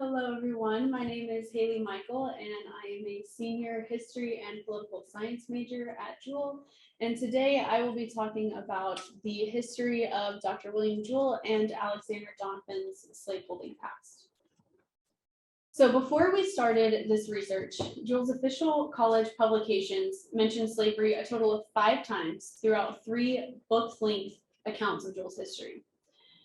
Hello, everyone. My name is Hayley Michael, and I am a senior history and political science major at Jewell. And today I will be talking about the history of Dr. William Jewell and Alexander Doniphan's slaveholding past. So before we started this research, Jewell's official college publications mentioned slavery a total of 5 times throughout 3 book-length accounts of Jewell's history.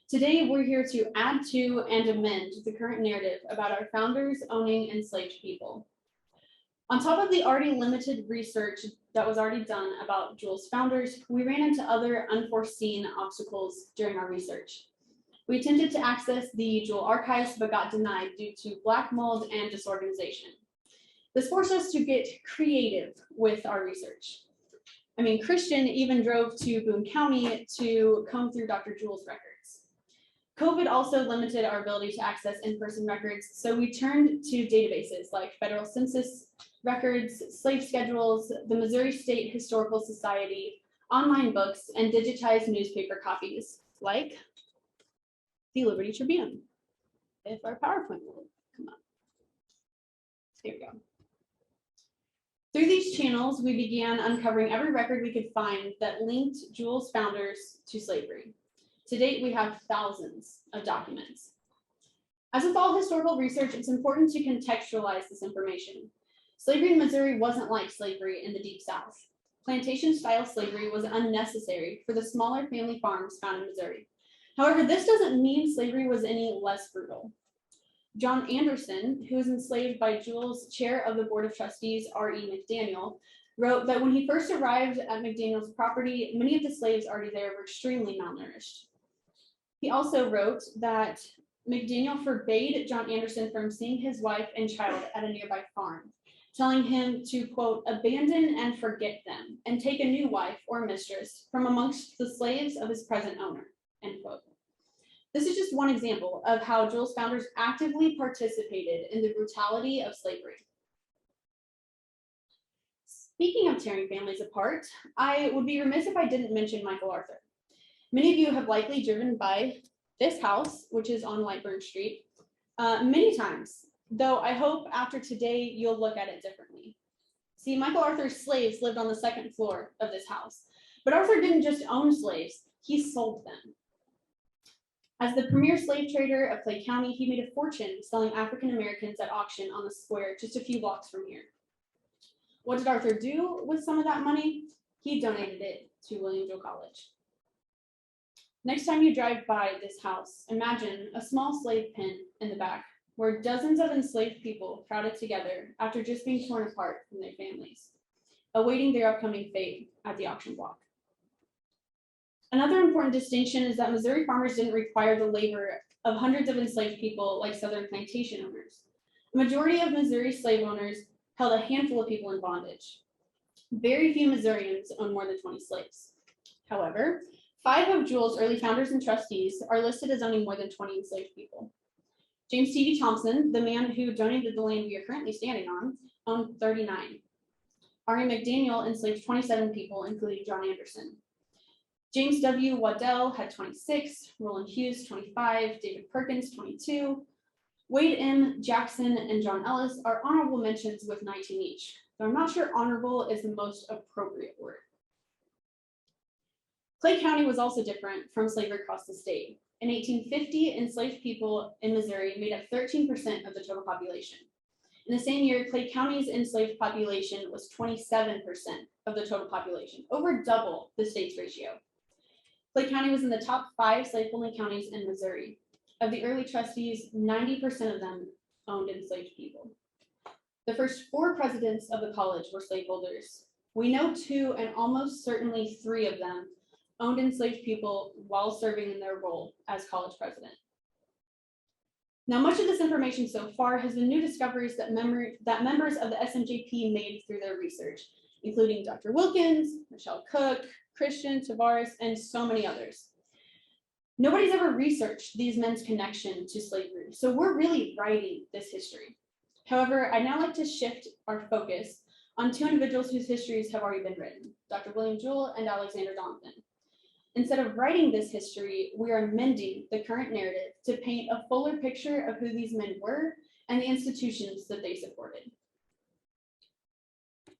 Today, we're here to add to and amend the current narrative about our founders owning enslaved people. On top of the already limited research that was already done about Jewell's founders, we ran into other unforeseen obstacles during our research. We attempted to access the Jewell archives, but got denied due to black mold and disorganization. This forced us to get creative with our research. Christian even drove to Boone County to comb through Dr. Jewell's records. COVID also limited our ability to access in-person records, so we turned to databases like federal census records, slave schedules, the Missouri State Historical Society, online books, and digitized newspaper copies, like the Liberty Tribune, if our PowerPoint will come up. Here we go. Through these channels, we began uncovering every record we could find that linked Jewell's founders to slavery. To date, we have thousands of documents. As with all historical research, it's important to contextualize this information. Slavery in Missouri wasn't like slavery in the Deep South. Plantation-style slavery was unnecessary for the smaller family farms found in Missouri. However, this doesn't mean slavery was any less brutal. John Anderson, who was enslaved by Jewell's chair of the Board of Trustees, R.E. McDaniel, wrote that when he first arrived at McDaniel's property, many of the slaves already there were extremely malnourished. He also wrote that McDaniel forbade John Anderson from seeing his wife and child at a nearby farm, telling him to, quote, abandon and forget them and take a new wife or mistress from amongst the slaves of his present owner, end quote. This is just one example of how Jewell's founders actively participated in the brutality of slavery. Speaking of tearing families apart, I would be remiss if I didn't mention Michael Arthur. Many of you have likely driven by this house, which is on Lightburn Street, many times, though I hope after today you'll look at it differently. See, Michael Arthur's slaves lived on the 2nd floor of this house, but Arthur didn't just own slaves, he sold them. As the premier slave trader of Clay County, he made a fortune selling African Americans at auction on the square just a few blocks from here. What did Arthur do with some of that money? He donated it to William Jewell College. Next time you drive by this house, imagine a small slave pen in the back where dozens of enslaved people crowded together after just being torn apart from their families, awaiting their upcoming fate at the auction block. Another important distinction is that Missouri farmers didn't require the labor of hundreds of enslaved people like Southern plantation owners. The majority of Missouri slave owners held a handful of people in bondage. Very few Missourians owned more than 20 slaves. However, 5 of Jewell's early founders and trustees are listed as owning more than 20 enslaved people. James T.V. Thompson, the man who donated the land we are currently standing on, owned 39. R.E. McDaniel enslaved 27 people, including John Anderson. James W. Waddell had 26, Roland Hughes 25, David Perkins 22, Wade M. Jackson and John Ellis are honorable mentions with 19 each, though I'm not sure honorable is the most appropriate word. Clay County was also different from slavery across the state. In 1850, enslaved people in Missouri made up 13% of the total population. In the same year, Clay County's enslaved population was 27% of the total population, over double the state's ratio. Clay County was in the top 5 slaveholding counties in Missouri. Of the early trustees, 90% of them owned enslaved people. The first 4 presidents of the college were slaveholders. We know 2 and almost certainly 3 of them owned enslaved people while serving in their role as college president. Now, much of this information so far has been new discoveries that members of the SMJP made through their research, including Dr. Wilkins, Michelle Cook, Christian, Tavarus, and so many others. Nobody's ever researched these men's connection to slavery, so we're really writing this history. However, I'd now like to shift our focus on 2 individuals whose histories have already been written, Dr. William Jewell and Alexander Doniphan. Instead of writing this history, we are amending the current narrative to paint a fuller picture of who these men were and the institutions that they supported.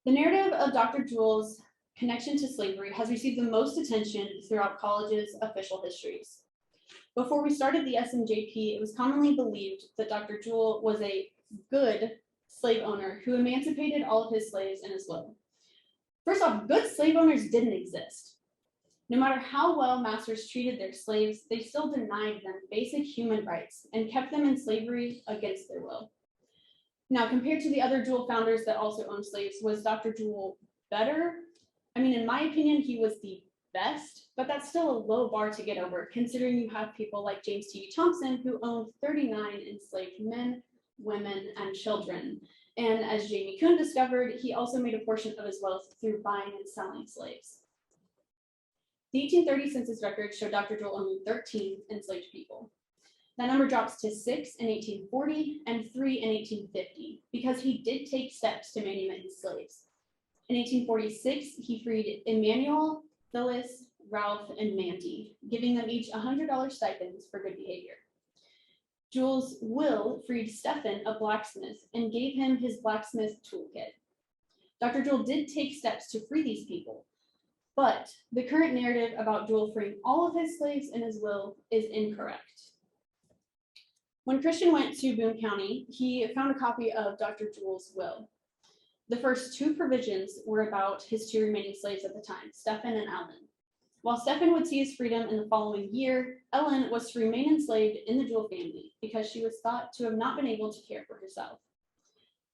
The narrative of Dr. Jewell's connection to slavery has received the most attention throughout colleges' official histories. Before we started the SMJP, it was commonly believed that Dr. Jewell was a good slave owner who emancipated all of his slaves in his will. First off, good slave owners didn't exist. No matter how well masters treated their slaves, they still denied them basic human rights and kept them in slavery against their will. Now, compared to the other Jewell founders that also owned slaves, was Dr. Jewell better? I mean, in my opinion, he was the best, but that's still a low bar to get over, considering you have people like James T.B. Thompson, who owned 39 enslaved men, women, and children. And as Jamie Kuhn discovered, he also made a portion of his wealth through buying and selling slaves. The 1830 census records show Dr. Jewell owning 13 enslaved people. That number drops to 6 in 1840 and 3 in 1850 because he did take steps to manumit his slaves. In 1846, he freed Emmanuel, Phyllis, Ralph, and Mandy, giving them each $100 stipends for good behavior. Jewell's will freed Stephen, a blacksmith, and gave him his blacksmith toolkit. Dr. Jewell did take steps to free these people, but the current narrative about Jewell freeing all of his slaves in his will is incorrect. When Christian went to Boone County, he found a copy of Dr. Jewell's will. The first two provisions were about his two remaining slaves at the time, Stephen and Ellen. While Stephen would see his freedom in the following year, Ellen was to remain enslaved in the Jewell family because she was thought to have not been able to care for herself.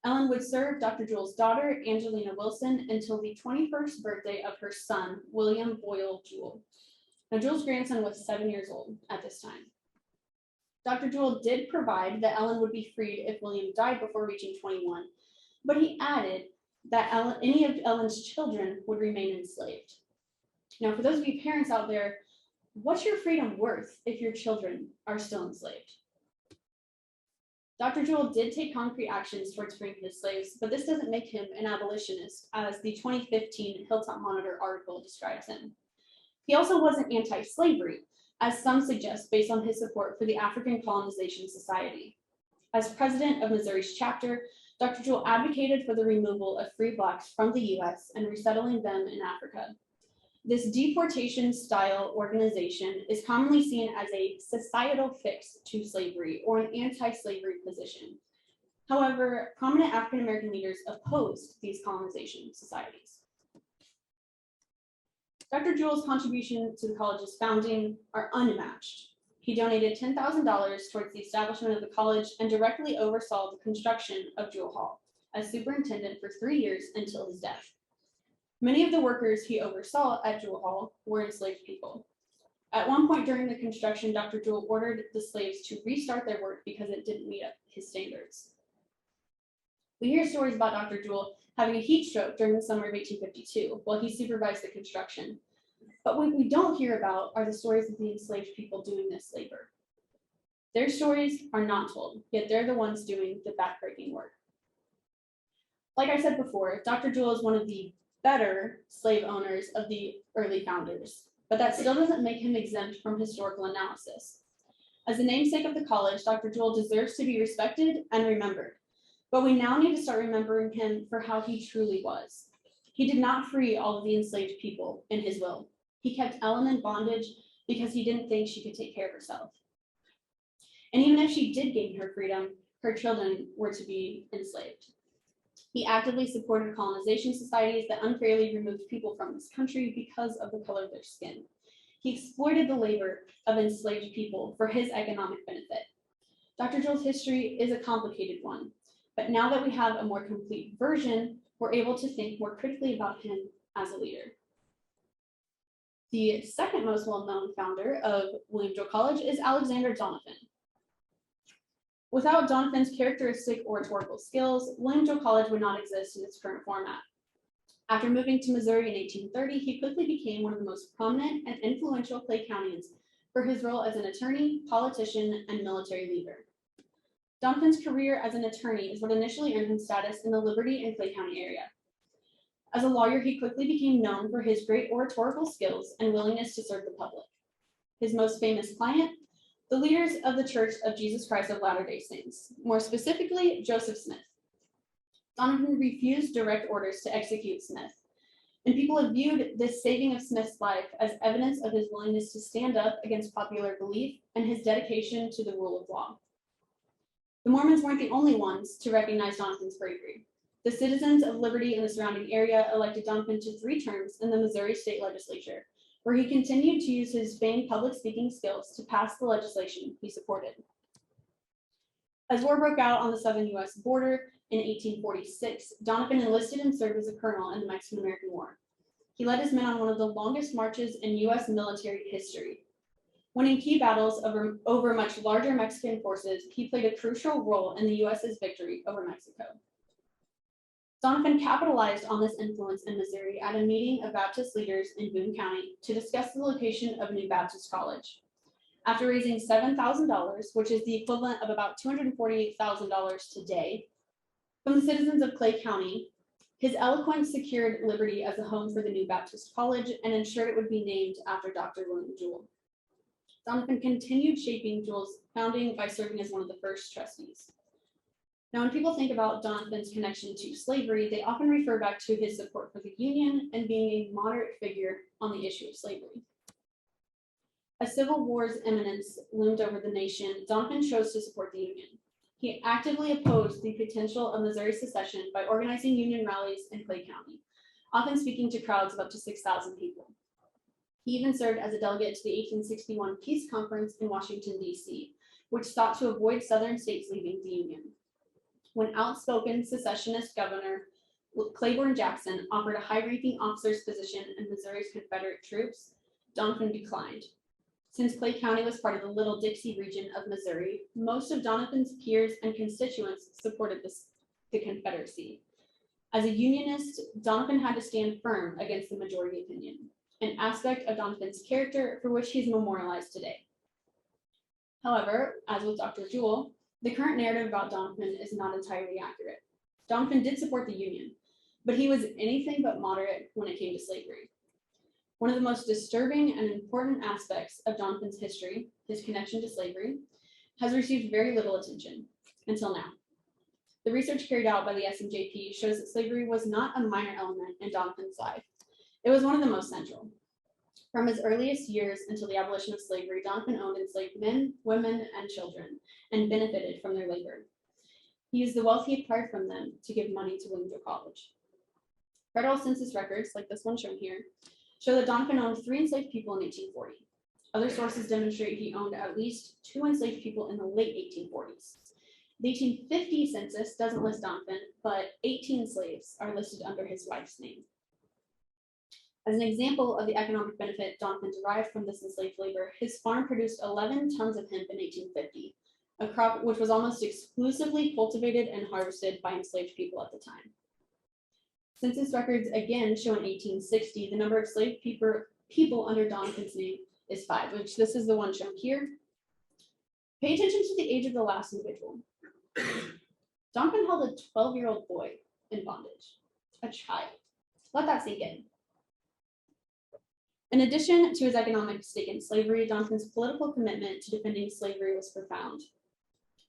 Ellen would serve Dr. Jewell's daughter, Angelina Wilson, until the 21st birthday of her son, William Boyle Jewell. Now, Jewell's grandson was 7 years old at this time. Dr. Jewell did provide that Ellen would be freed if William died before reaching 21, but he added that any of Ellen's children would remain enslaved. Now, for those of you parents out there, what's your freedom worth if your children are still enslaved? Dr. Jewell did take concrete actions towards freeing his slaves, but this doesn't make him an abolitionist, as the 2015 Hilltop Monitor article describes him. He also wasn't anti-slavery, as some suggest based on his support for the African Colonization Society. As president of Missouri's chapter, Dr. Jewell advocated for the removal of free Blacks from the US and resettling them in Africa. This deportation-style organization is commonly seen as a societal fix to slavery or an anti-slavery position. However, prominent African-American leaders opposed these colonization societies. Dr. Jewell's contribution to the college's founding are unmatched. He donated $10,000 towards the establishment of the college and directly oversaw the construction of Jewell Hall as superintendent for 3 years until his death. Many of the workers he oversaw at Jewell Hall were enslaved people. At one point during the construction, Dr. Jewell ordered the slaves to restart their work because it didn't meet up his standards. We hear stories about Dr. Jewell having a heat stroke during the summer of 1852 while he supervised the construction. But what we don't hear about are the stories of the enslaved people doing this labor. Their stories are not told, yet they're the ones doing the backbreaking work. Like I said before, Dr. Jewell is one of the better slave owners of the early founders, but that still doesn't make him exempt from historical analysis. As the namesake of the college, Dr. Jewell deserves to be respected and remembered, but we now need to start remembering him for how he truly was. He did not free all of the enslaved people in his will. He kept Ellen in bondage because he didn't think she could take care of herself. And even if she did gain her freedom, her children were to be enslaved. He actively supported colonization societies that unfairly removed people from this country because of the color of their skin. He exploited the labor of enslaved people for his economic benefit. Dr. Jewell's history is a complicated one, but now that we have a more complete version, we're able to think more critically about him as a leader. The second most well-known founder of William Jewell College is Alexander Doniphan. Without Doniphan's characteristic oratorical skills, William Jewell College would not exist in its current format. After moving to Missouri in 1830, he quickly became one of the most prominent and influential Clay Countians for his role as an attorney, politician, and military leader. Doniphan's career as an attorney is what initially earned him status in the Liberty and Clay County area. As a lawyer, he quickly became known for his great oratorical skills and willingness to serve the public. His most famous client, the leaders of the Church of Jesus Christ of Latter-day Saints, more specifically, Joseph Smith. Doniphan refused direct orders to execute Smith, and people have viewed this saving of Smith's life as evidence of his willingness to stand up against popular belief and his dedication to the rule of law. The Mormons weren't the only ones to recognize Doniphan's bravery. The citizens of Liberty and the surrounding area elected Doniphan to 3 terms in the Missouri State Legislature, where he continued to use his famed public speaking skills to pass the legislation he supported. As war broke out on the southern U.S. border in 1846, Doniphan enlisted and served as a colonel in the Mexican-American War. He led his men on one of the longest marches in U.S. military history. Winning key battles over much larger Mexican forces, he played a crucial role in the U.S.'s victory over Mexico. Doniphan capitalized on this influence in Missouri at a meeting of Baptist leaders in Boone County to discuss the location of a new Baptist college. After raising $7,000, which is the equivalent of about $248,000 today, from the citizens of Clay County, his eloquence secured Liberty as a home for the new Baptist college and ensured it would be named after Dr. William Jewell. Doniphan continued shaping Jewell's founding by serving as one of the first trustees. Now, when people think about Doniphan's connection to slavery, they often refer back to his support for the Union and being a moderate figure on the issue of slavery. As Civil War's imminence loomed over the nation, Doniphan chose to support the Union. He actively opposed the potential of Missouri secession by organizing Union rallies in Clay County, often speaking to crowds of up to 6,000 people. He even served as a delegate to the 1861 Peace Conference in Washington, D.C., which sought to avoid Southern states leaving the Union. When outspoken secessionist Governor Claiborne Jackson offered a high-ranking officer's position in Missouri's Confederate troops, Doniphan declined. Since Clay County was part of the Little Dixie region of Missouri, most of Doniphan's peers and constituents supported the Confederacy. As a Unionist, Doniphan had to stand firm against the majority opinion, an aspect of Doniphan's character for which he's memorialized today. However, as with Dr. Jewell, the current narrative about Doniphan is not entirely accurate. Doniphan did support the Union, but he was anything but moderate when it came to slavery. One of the most disturbing and important aspects of Doniphan's history, his connection to slavery, has received very little attention until now. The research carried out by the SMJP shows that slavery was not a minor element in Doniphan's life. It was one of the most central. From his earliest years until the abolition of slavery, Doniphan owned enslaved men, women, and children, and benefited from their labor. He used the wealth he acquired from them to give money to Williamsville College. Federal census records, like this one shown here, show that Doniphan owned 3 enslaved people in 1840. Other sources demonstrate he owned at least 2 enslaved people in the late 1840s. The 1850 census doesn't list Doniphan, but 18 slaves are listed under his wife's name. As an example of the economic benefit Doniphan derived from this enslaved labor, his farm produced 11 tons of hemp in 1850, a crop which was almost exclusively cultivated and harvested by enslaved people at the time. Census records again show in 1860 the number of enslaved people under Doniphan's name is 5, which this is the one shown here. Pay attention to the age of the last individual. Doniphan held a 12-year-old boy in bondage, a child. Let that sink in. In addition to his economic stake in slavery, Doniphan's political commitment to defending slavery was profound.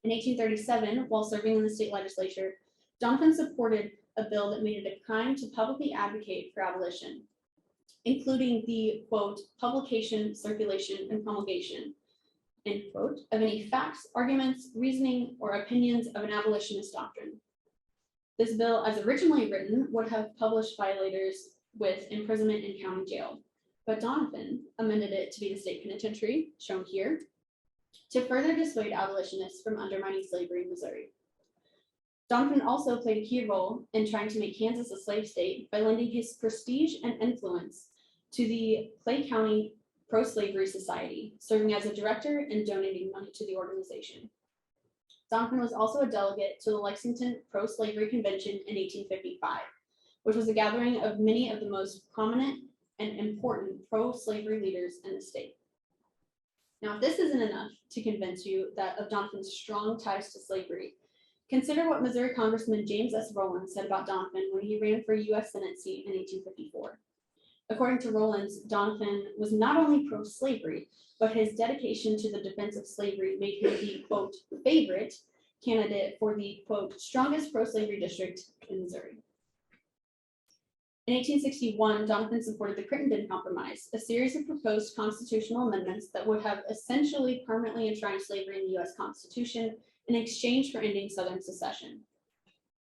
In 1837, while serving in the state legislature, Doniphan supported a bill that made it a crime to publicly advocate for abolition, including the, quote, publication, circulation, and promulgation, end quote, of any facts, arguments, reasoning, or opinions of an abolitionist doctrine. This bill, as originally written, would have published violators with imprisonment in county jail, but Doniphan amended it to be the state penitentiary, shown here, to further dissuade abolitionists from undermining slavery in Missouri. Doniphan also played a key role in trying to make Kansas a slave state by lending his prestige and influence to the Clay County Pro-Slavery Society, serving as a director and donating money to the organization. Doniphan was also a delegate to the Lexington Pro-Slavery Convention in 1855, which was a gathering of many of the most prominent and important pro-slavery leaders in the state. Now, if this isn't enough to convince you of Doniphan's strong ties to slavery, consider what Missouri Congressman James S. Rowland said about Doniphan when he ran for a U.S. Senate seat in 1854. According to Rollins, Doniphan was not only pro-slavery, but his dedication to the defense of slavery made him the, quote, favorite candidate for the, quote, strongest pro-slavery district in Missouri. In 1861, Doniphan supported the Crittenden Compromise, a series of proposed constitutional amendments that would have essentially permanently enshrined slavery in the U.S. Constitution in exchange for ending Southern secession.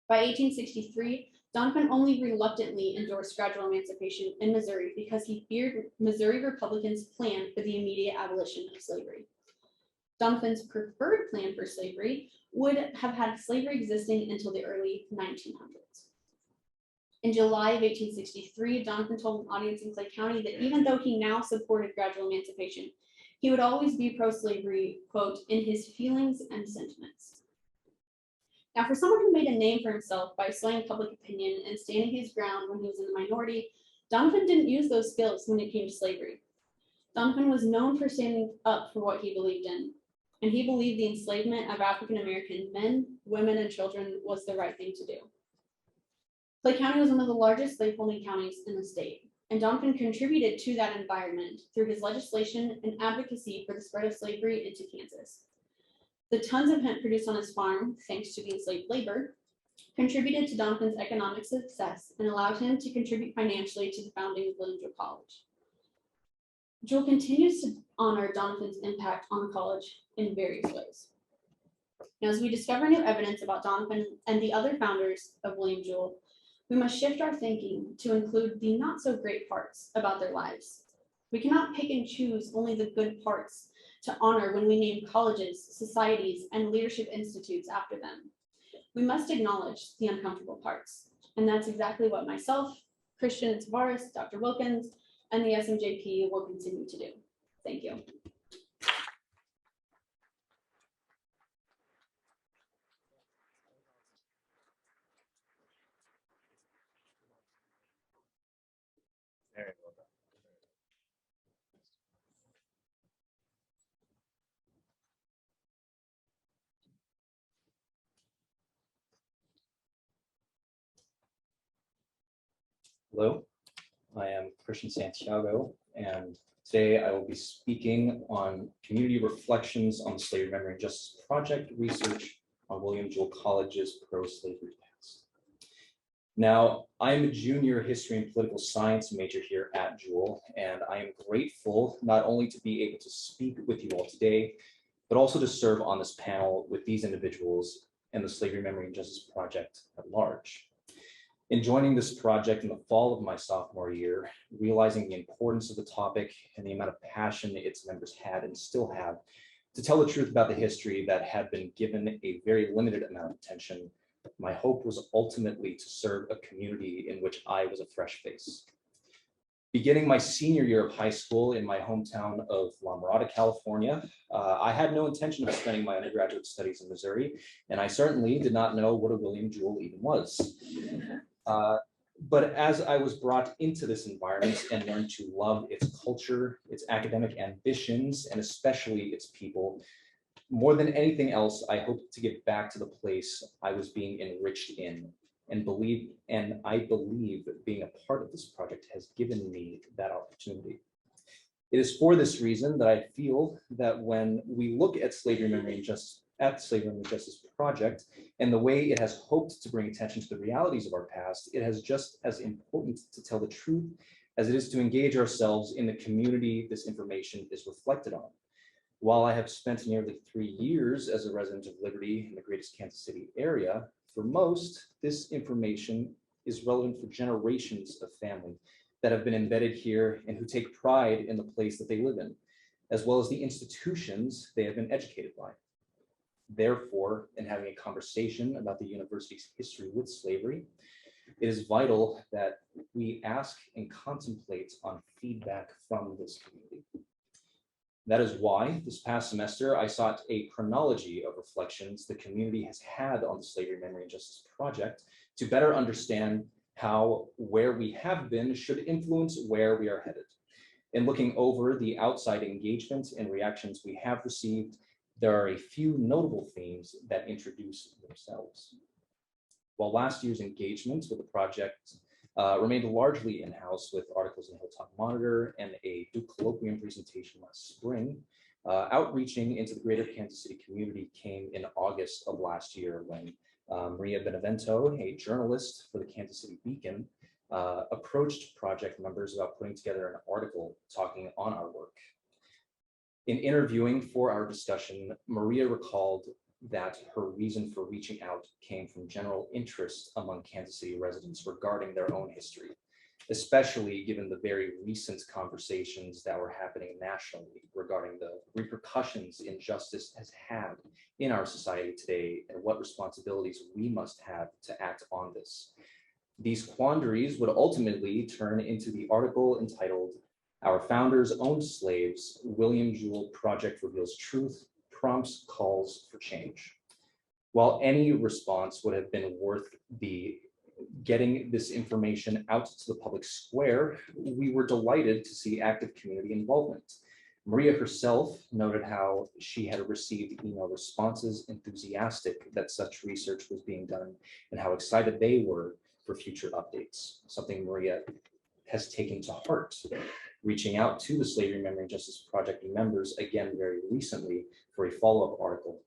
By 1863, Doniphan only reluctantly endorsed gradual emancipation in Missouri because he feared Missouri Republicans' plan for the immediate abolition of slavery. Doniphan's preferred plan for slavery would have had slavery existing until the early 1900s. In July of 1863, Doniphan told an audience in Clay County that even though he now supported gradual emancipation, he would always be pro-slavery, quote, in his feelings and sentiments. Now, for someone who made a name for himself by swaying public opinion and standing his ground when he was in the minority, Doniphan didn't use those skills when it came to slavery. Doniphan was known for standing up for what he believed in, and he believed the enslavement of African American men, women, and children was the right thing to do. Clay County was one of the largest slaveholding counties in the state, and Doniphan contributed to that environment through his legislation and advocacy for the spread of slavery into Kansas. The tons of hemp produced on his farm, thanks to the enslaved labor, contributed to Doniphan's economic success and allowed him to contribute financially to the founding of William Jewell College. Jewell continues to honor Doniphan's impact on the college in various ways. Now, as we discover new evidence about Doniphan and the other founders of William Jewell, we must shift our thinking to include the not so great parts about their lives. We cannot pick and choose only the good parts to honor when we name colleges, societies, and leadership institutes after them. We must acknowledge the uncomfortable parts. And that's exactly what myself, Christian Tavarus, Dr. Wilkins, and the SMJP will continue to do. Thank you. Very well done. Hello, I am Christian Santiago, and today I will be speaking on community reflections on the Slavery Memory and Justice Project research on William Jewell College's pro-slavery past. Now, I'm a junior history and political science major here at Jewell, and I am grateful not only to be able to speak with you all today, but also to serve on this panel with these individuals and the Slavery Memory and Justice Project at large. In joining this project in the fall of my sophomore year, realizing the importance of the topic and the amount of passion its members had and still have to tell the truth about the history that had been given a very limited amount of attention, my hope was ultimately to serve a community in which I was a fresh face. Beginning my senior year of high school in my hometown of La Mirada, California, I had no intention of spending my undergraduate studies in Missouri, and I certainly did not know what a William Jewell even was. But as I was brought into this environment and learned to love its culture, its academic ambitions, and especially its people, more than anything else, I hoped to give back to the place I was being enriched in, and I believe that being a part of this project has given me that opportunity. It is for this reason that I feel that when we look at Slavery Memory and Justice Project and the way it has hoped to bring attention to the realities of our past, it has just as important to tell the truth as it is to engage ourselves in the community this information is reflected on. While I have spent nearly 3 years as a resident of Liberty in the greatest Kansas City area, for most, this information is relevant for generations of family that have been embedded here and who take pride in the place that they live in, as well as the institutions they have been educated by. Therefore, in having a conversation about the university's history with slavery, it is vital that we ask and contemplate on feedback from this community. That is why this past semester, I sought a chronology of reflections the community has had on the Slavery Memory and Justice Project to better understand how where we have been should influence where we are headed. In looking over the outside engagement and reactions we have received, there are a few notable themes that introduce themselves. While last year's engagement with the project remained largely in-house with articles in Hilltop Monitor and a Duke Colloquium presentation last spring. Outreaching into the greater Kansas City community came in August of last year when Maria Benevento, a journalist for the Kansas City Beacon, approached project members about putting together an article talking on our work. In interviewing for our discussion, Maria recalled that her reason for reaching out came from general interest among Kansas City residents regarding their own history, especially given the very recent conversations that were happening nationally regarding the repercussions injustice has had in our society today and what responsibilities we must have to act on this. These quandaries would ultimately turn into the article entitled "Our Founders Owned Slaves, William Jewell Project Reveals Truth, Prompts Calls for Change." While any response would have been worth the getting this information out to the public square, we were delighted to see active community involvement. Maria herself noted how she had received email responses enthusiastic that such research was being done and how excited they were for future updates, something Maria has taken to heart, reaching out to the Slavery Memory and Justice Project members again very recently for a follow-up article.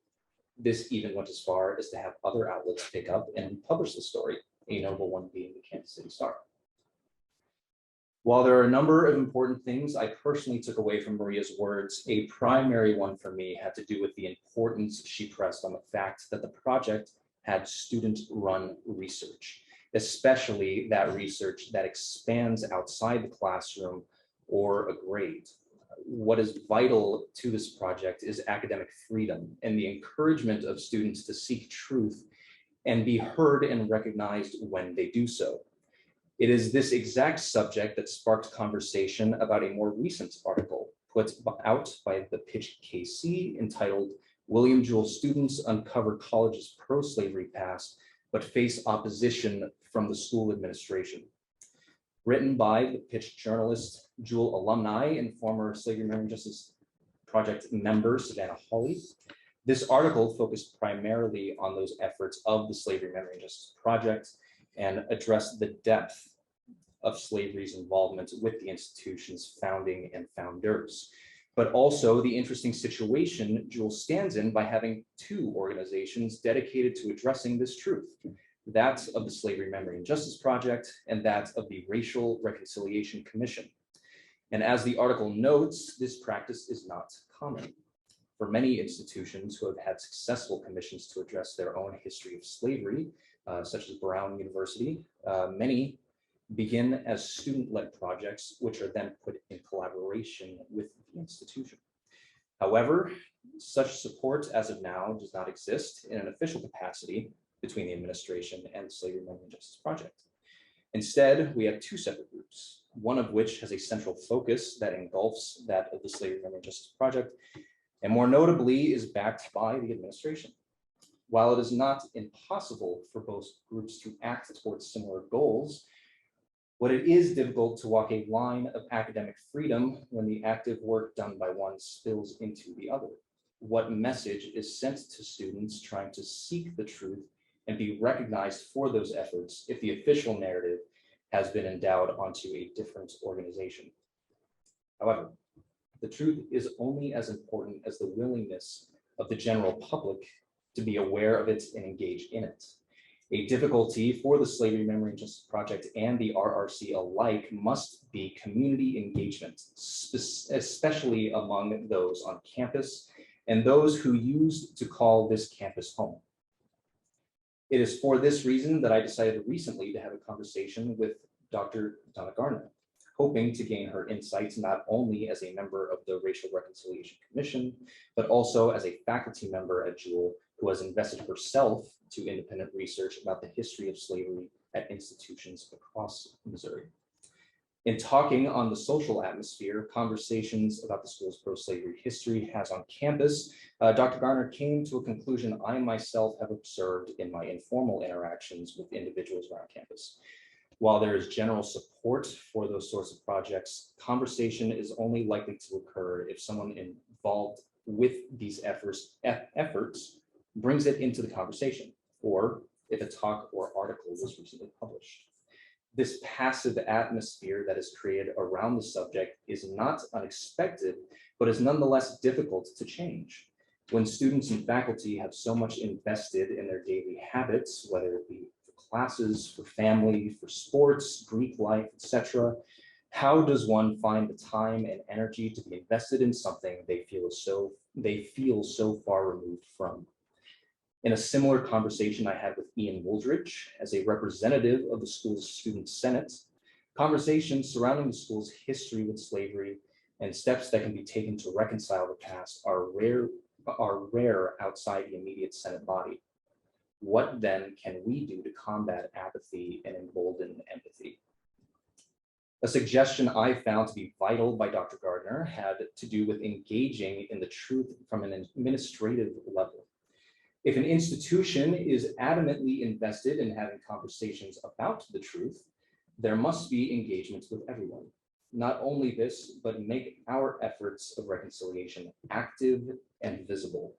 This even went as far as to have other outlets pick up and publish the story, a notable one being the Kansas City Star. While there are a number of important things I personally took away from Maria's words, a primary one for me had to do with the importance she pressed on the fact that the project had student-run research, especially that research that expands outside the classroom or a grade. What is vital to this project is academic freedom and the encouragement of students to seek truth and be heard and recognized when they do so. It is this exact subject that sparked conversation about a more recent article put out by the Pitch KC entitled "William Jewell Students Uncover College's Pro-Slavery Past, but Face Opposition from the School Administration." Written by the Pitch journalist, Jewell alumni, and former Slavery Memory and Justice Project member, Savannah Hawley. This article focused primarily on those efforts of the Slavery Memory and Justice Project and addressed the depth of slavery's involvement with the institution's founding and founders, but also the interesting situation Jewell stands in by having two organizations dedicated to addressing this truth, that of the Slavery Memory and Justice Project and that of the Racial Reconciliation Commission. And as the article notes, this practice is not common. For many institutions who have had successful commissions to address their own history of slavery, such as Brown University, many begin as student-led projects, which are then put in collaboration with the institution. However, such support as of now does not exist in an official capacity between the administration and the Slavery Memory and Justice Project. Instead, we have two separate groups, one of which has a central focus that engulfs that of the Slavery Memory and Justice Project, and more notably is backed by the administration. While it is not impossible for both groups to act towards similar goals, what it is difficult to walk a line of academic freedom when the active work done by one spills into the other. What message is sent to students trying to seek the truth and be recognized for those efforts if the official narrative has been endowed onto a different organization? However, the truth is only as important as the willingness of the general public to be aware of it and engage in it. A difficulty for the Slavery Memory and Justice Project and the RRC alike must be community engagement, especially among those on campus and those who used to call this campus home. It is for this reason that I decided recently to have a conversation with Dr. Doniphan, hoping to gain her insights not only as a member of the Racial Reconciliation Commission, but also as a faculty member at Jewell who has invested herself to independent research about the history of slavery at institutions across Missouri. In talking on the social atmosphere, conversations about the school's pro-slavery history has on campus, Dr. Garner came to a conclusion I myself have observed in my informal interactions with individuals around campus. While there is general support for those sorts of projects, conversation is only likely to occur if someone involved with these efforts brings it into the conversation, or if a talk or article was recently published. This passive atmosphere that is created around the subject is not unexpected, but is nonetheless difficult to change. When students and faculty have so much invested in their daily habits, whether it be for classes, for family, for sports, Greek life, etc., how does one find the time and energy to be invested in something they feel so far removed from? In a similar conversation I had with Ian Wooldridge as a representative of the school's student senate, conversations surrounding the school's history with slavery and steps that can be taken to reconcile the past are rare outside the immediate Senate body. What then can we do to combat apathy and embolden empathy? A suggestion I found to be vital by Dr. Gardner had to do with engaging in the truth from an administrative level. If an institution is adamantly invested in having conversations about the truth, there must be engagement with everyone. Not only this, but make our efforts of reconciliation active and visible.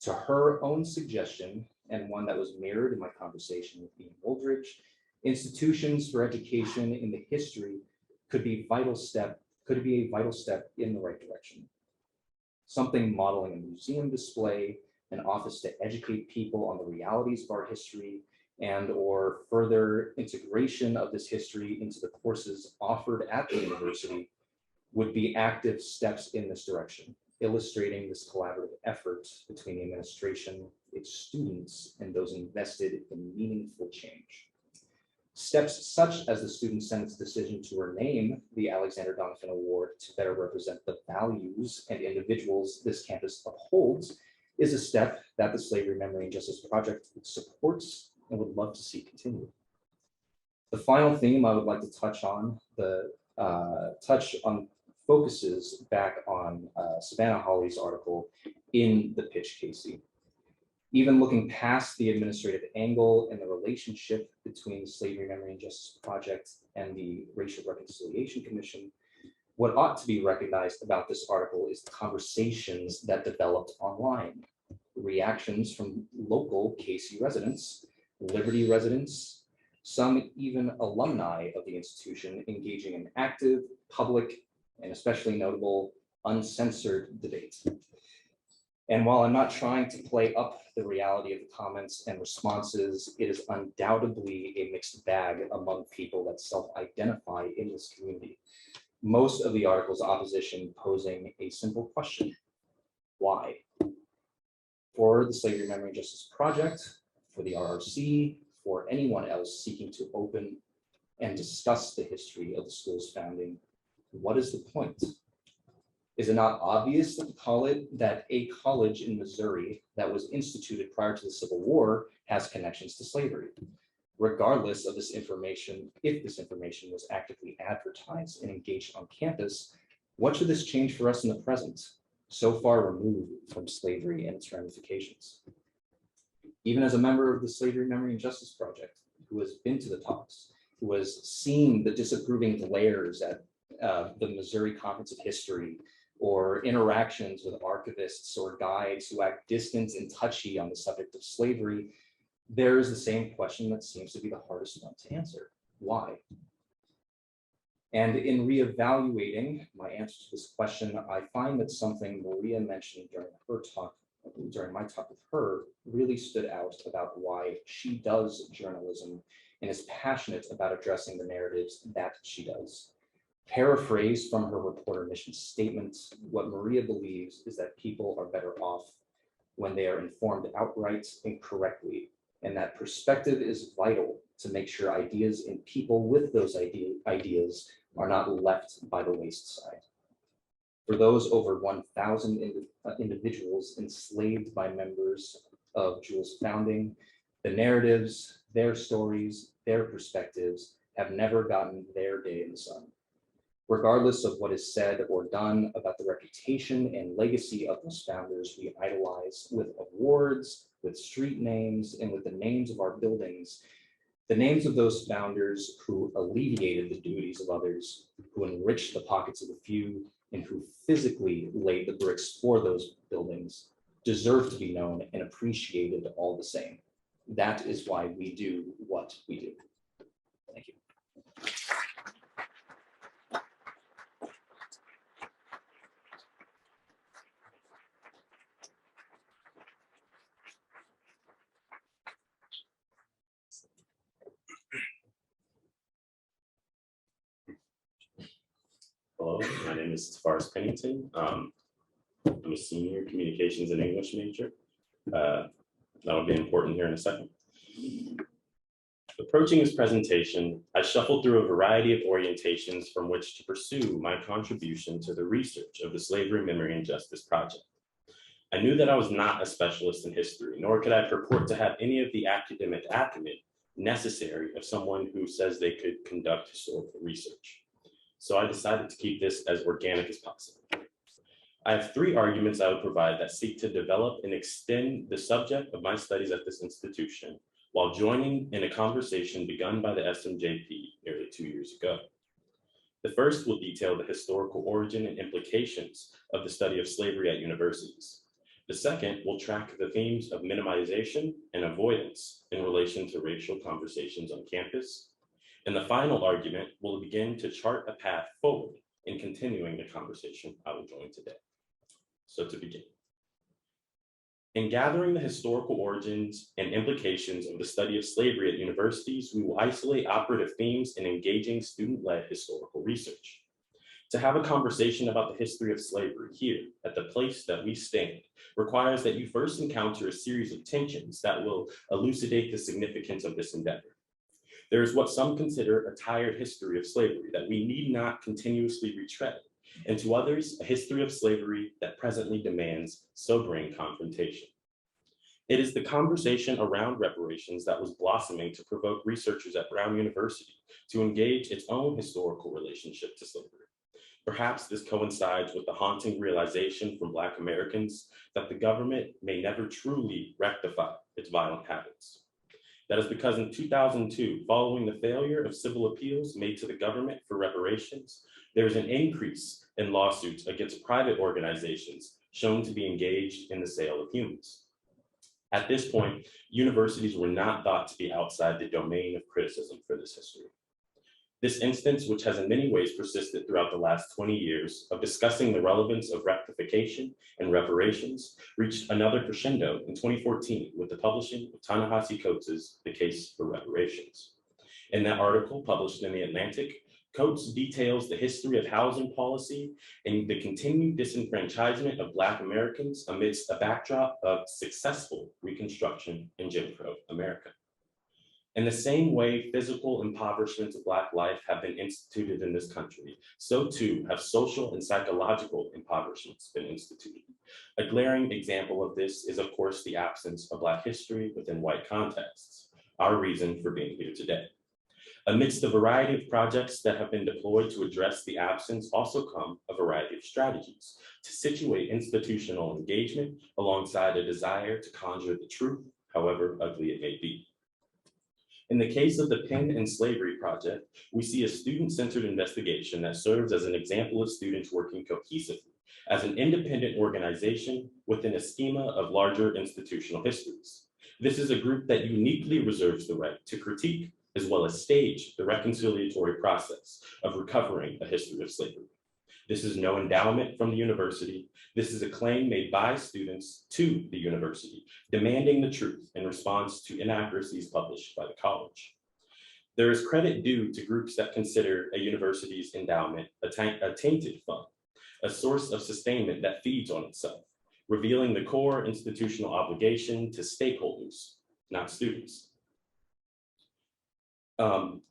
To her own suggestion, and one that was mirrored in my conversation with Ian Wooldridge, institutions for education in the history could be a vital step in the right direction. Something modeling a museum display, an office to educate people on the realities of our history, and or further integration of this history into the courses offered at the university would be active steps in this direction, illustrating this collaborative effort between the administration, its students, and those invested in meaningful change. Steps such as the Student Senate's decision to rename the Alexander Doniphan Award to better represent the values and individuals this campus upholds is a step that the Slavery, Memory, and Justice Project supports and would love to see continue. The final theme I would like to touch on focuses back on Savannah Hawley's article in the Pitch Casey. Even looking past the administrative angle and the relationship between the Slavery, Memory, and Justice Project and the Racial Reconciliation Commission, what ought to be recognized about this article is the conversations that developed online, reactions from local Casey residents, Liberty residents, some even alumni of the institution engaging in active, public, and especially notable, uncensored debate. And while I'm not trying to play up the reality of the comments and responses, it is undoubtedly a mixed bag among people that self-identify in this community. Most of the article's opposition posing a simple question: why? For the Slavery, Memory, and Justice Project, for the RRC, for anyone else seeking to open and discuss the history of the school's founding, what is the point? Is it not obvious that a college in Missouri that was instituted prior to the Civil War has connections to slavery? Regardless of this information, if this information was actively advertised and engaged on campus, what should this change for us in the present, so far removed from slavery and its ramifications? Even as a member of the Slavery, Memory, and Justice Project, who has been to the talks, who has seen the disapproving glares at the Missouri Conference of History, or interactions with archivists or guides who act distant and touchy on the subject of slavery, there is the same question that seems to be the hardest one to answer: why? And in reevaluating my answer to this question, I find that something Maria mentioned during my talk with her, really stood out about why she does journalism and is passionate about addressing the narratives that she does. Paraphrased from her reporter mission statement, what Maria believes is that people are better off when they are informed outright and correctly, and that perspective is vital to make sure ideas and people with those ideas are not left by the wayside. For those over 1,000 individuals enslaved by members of Jewell's founding, the narratives, their stories, their perspectives have never gotten their day in the sun. Regardless of what is said or done about the reputation and legacy of those founders we idolize with awards, with street names, and with the names of our buildings, the names of those founders who alleviated the duties of others, who enriched the pockets of the few, and who physically laid the bricks for those buildings, deserve to be known and appreciated all the same. That is why we do what we do. Thank you. Hello, my name is Tavarus Pennington. I'm a senior communications and English major. That'll be important here in a second. Approaching this presentation, I shuffled through a variety of orientations from which to pursue my contribution to the research of the Slavery, Memory, and Justice Project. I knew that I was not a specialist in history, nor could I purport to have any of the academic acumen necessary of someone who says they could conduct historical research. So I decided to keep this as organic as possible. I have three arguments I would provide that seek to develop and extend the subject of my studies at this institution while joining in a conversation begun by the SMJP nearly 2 years ago. The first will detail the historical origin and implications of the study of slavery at universities. The second will track the themes of minimization and avoidance in relation to racial conversations on campus. And the final argument will begin to chart a path forward in continuing the conversation I will join today. So to begin. In gathering the historical origins and implications of the study of slavery at universities, we will isolate operative themes in engaging student-led historical research. To have a conversation about the history of slavery here at the place that we stand requires that you first encounter a series of tensions that will elucidate the significance of this endeavor. There is what some consider a tired history of slavery that we need not continuously retread, and to others, a history of slavery that presently demands sobering confrontation. It is the conversation around reparations that was blossoming to provoke researchers at Brown University to engage its own historical relationship to slavery. Perhaps this coincides with the haunting realization from Black Americans that the government may never truly rectify its violent habits. That is because in 2002, following the failure of civil appeals made to the government for reparations, there is an increase in lawsuits against private organizations shown to be engaged in the sale of humans. At this point, universities were not thought to be outside the domain of criticism for this history. This instance, which has in many ways persisted throughout the last 20 years of discussing the relevance of rectification and reparations, reached another crescendo in 2014 with the publishing of Ta-Nehisi Coates' The Case for Reparations. In that article published in The Atlantic, Coates details the history of housing policy and the continued disenfranchisement of Black Americans amidst a backdrop of successful Reconstruction in Jim Crow America. In the same way physical impoverishments of Black life have been instituted in this country, so too have social and psychological impoverishments been instituted. A glaring example of this is, of course, the absence of Black history within white contexts, our reason for being here today. Amidst the variety of projects that have been deployed to address the absence also come a variety of strategies to situate institutional engagement alongside a desire to conjure the truth, however ugly it may be. In the case of the Pen and Slavery Project, we see a student-centered investigation that serves as an example of students working cohesively as an independent organization within a schema of larger institutional histories. This is a group that uniquely reserves the right to critique as well as stage the reconciliatory process of recovering a history of slavery. This is no endowment from the university. This is a claim made by students to the university, demanding the truth in response to inaccuracies published by the college. There is credit due to groups that consider a university's endowment a tainted fund, a source of sustainment that feeds on itself, revealing the core institutional obligation to stakeholders, not students.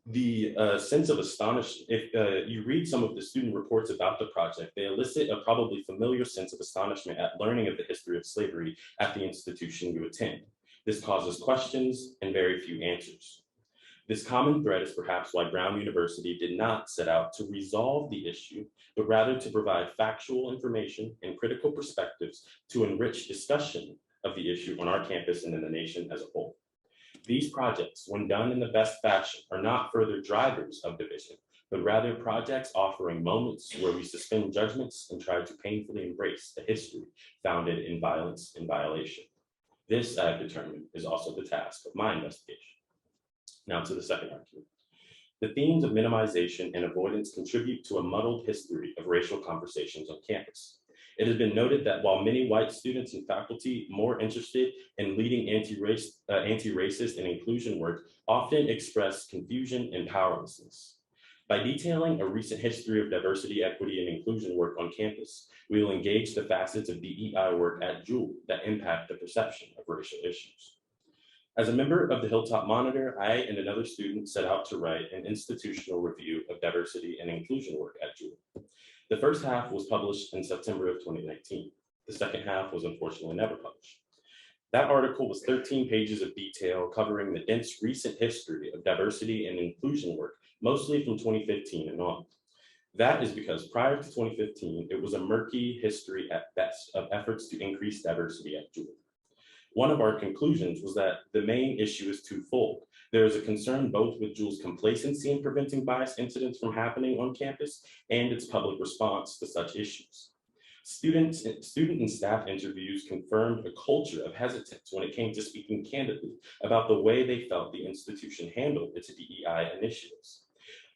The sense of astonishment, if you read some of the student reports about the project, they elicit a probably familiar sense of astonishment at learning of the history of slavery at the institution you attend. This causes questions and very few answers. This common thread is perhaps why Brown University did not set out to resolve the issue, but rather to provide factual information and critical perspectives to enrich discussion of the issue on our campus and in the nation as a whole. These projects, when done in the best fashion, are not further drivers of division, but rather projects offering moments where we suspend judgments and try to painfully embrace a history founded in violence and violation. This, I have determined, is also the task of my investigation. Now to the second argument. The themes of minimization and avoidance contribute to a muddled history of racial conversations on campus. It has been noted that while many white students and faculty more interested in leading anti-racist and inclusion work often express confusion and powerlessness. By detailing a recent history of diversity, equity, and inclusion work on campus, we will engage the facets of DEI work at Jewell that impact the perception of racial issues. As a member of the Hilltop Monitor, I and another student set out to write an institutional review of diversity and inclusion work at Jewell. The first half was published in September of 2019. The second half was unfortunately never published. That article was 13 pages of detail covering the dense recent history of diversity and inclusion work, mostly from 2015 and on. That is because prior to 2015, it was a murky history at best of efforts to increase diversity at Jewell. One of our conclusions was that the main issue is twofold. There is a concern both with Jewell's complacency in preventing bias incidents from happening on campus and its public response to such issues. Student and staff interviews confirmed a culture of hesitance when it came to speaking candidly about the way they felt the institution handled its DEI initiatives.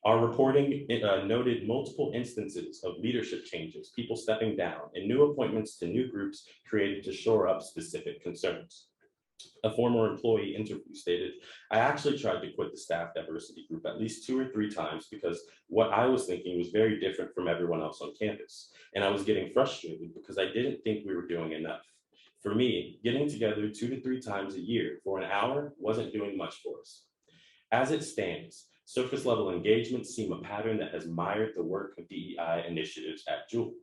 Our reporting noted multiple instances of leadership changes, people stepping down, and new appointments to new groups created to shore up specific concerns. A former employee interview stated, "I actually tried to quit the staff diversity group at least 2 or 3 times because what I was thinking was very different from everyone else on campus. And I was getting frustrated because I didn't think we were doing enough. For me, getting together 2 to 3 times a year for an hour wasn't doing much for us." As it stands, surface level engagements seem a pattern that has mired the work of DEI initiatives at Jewell.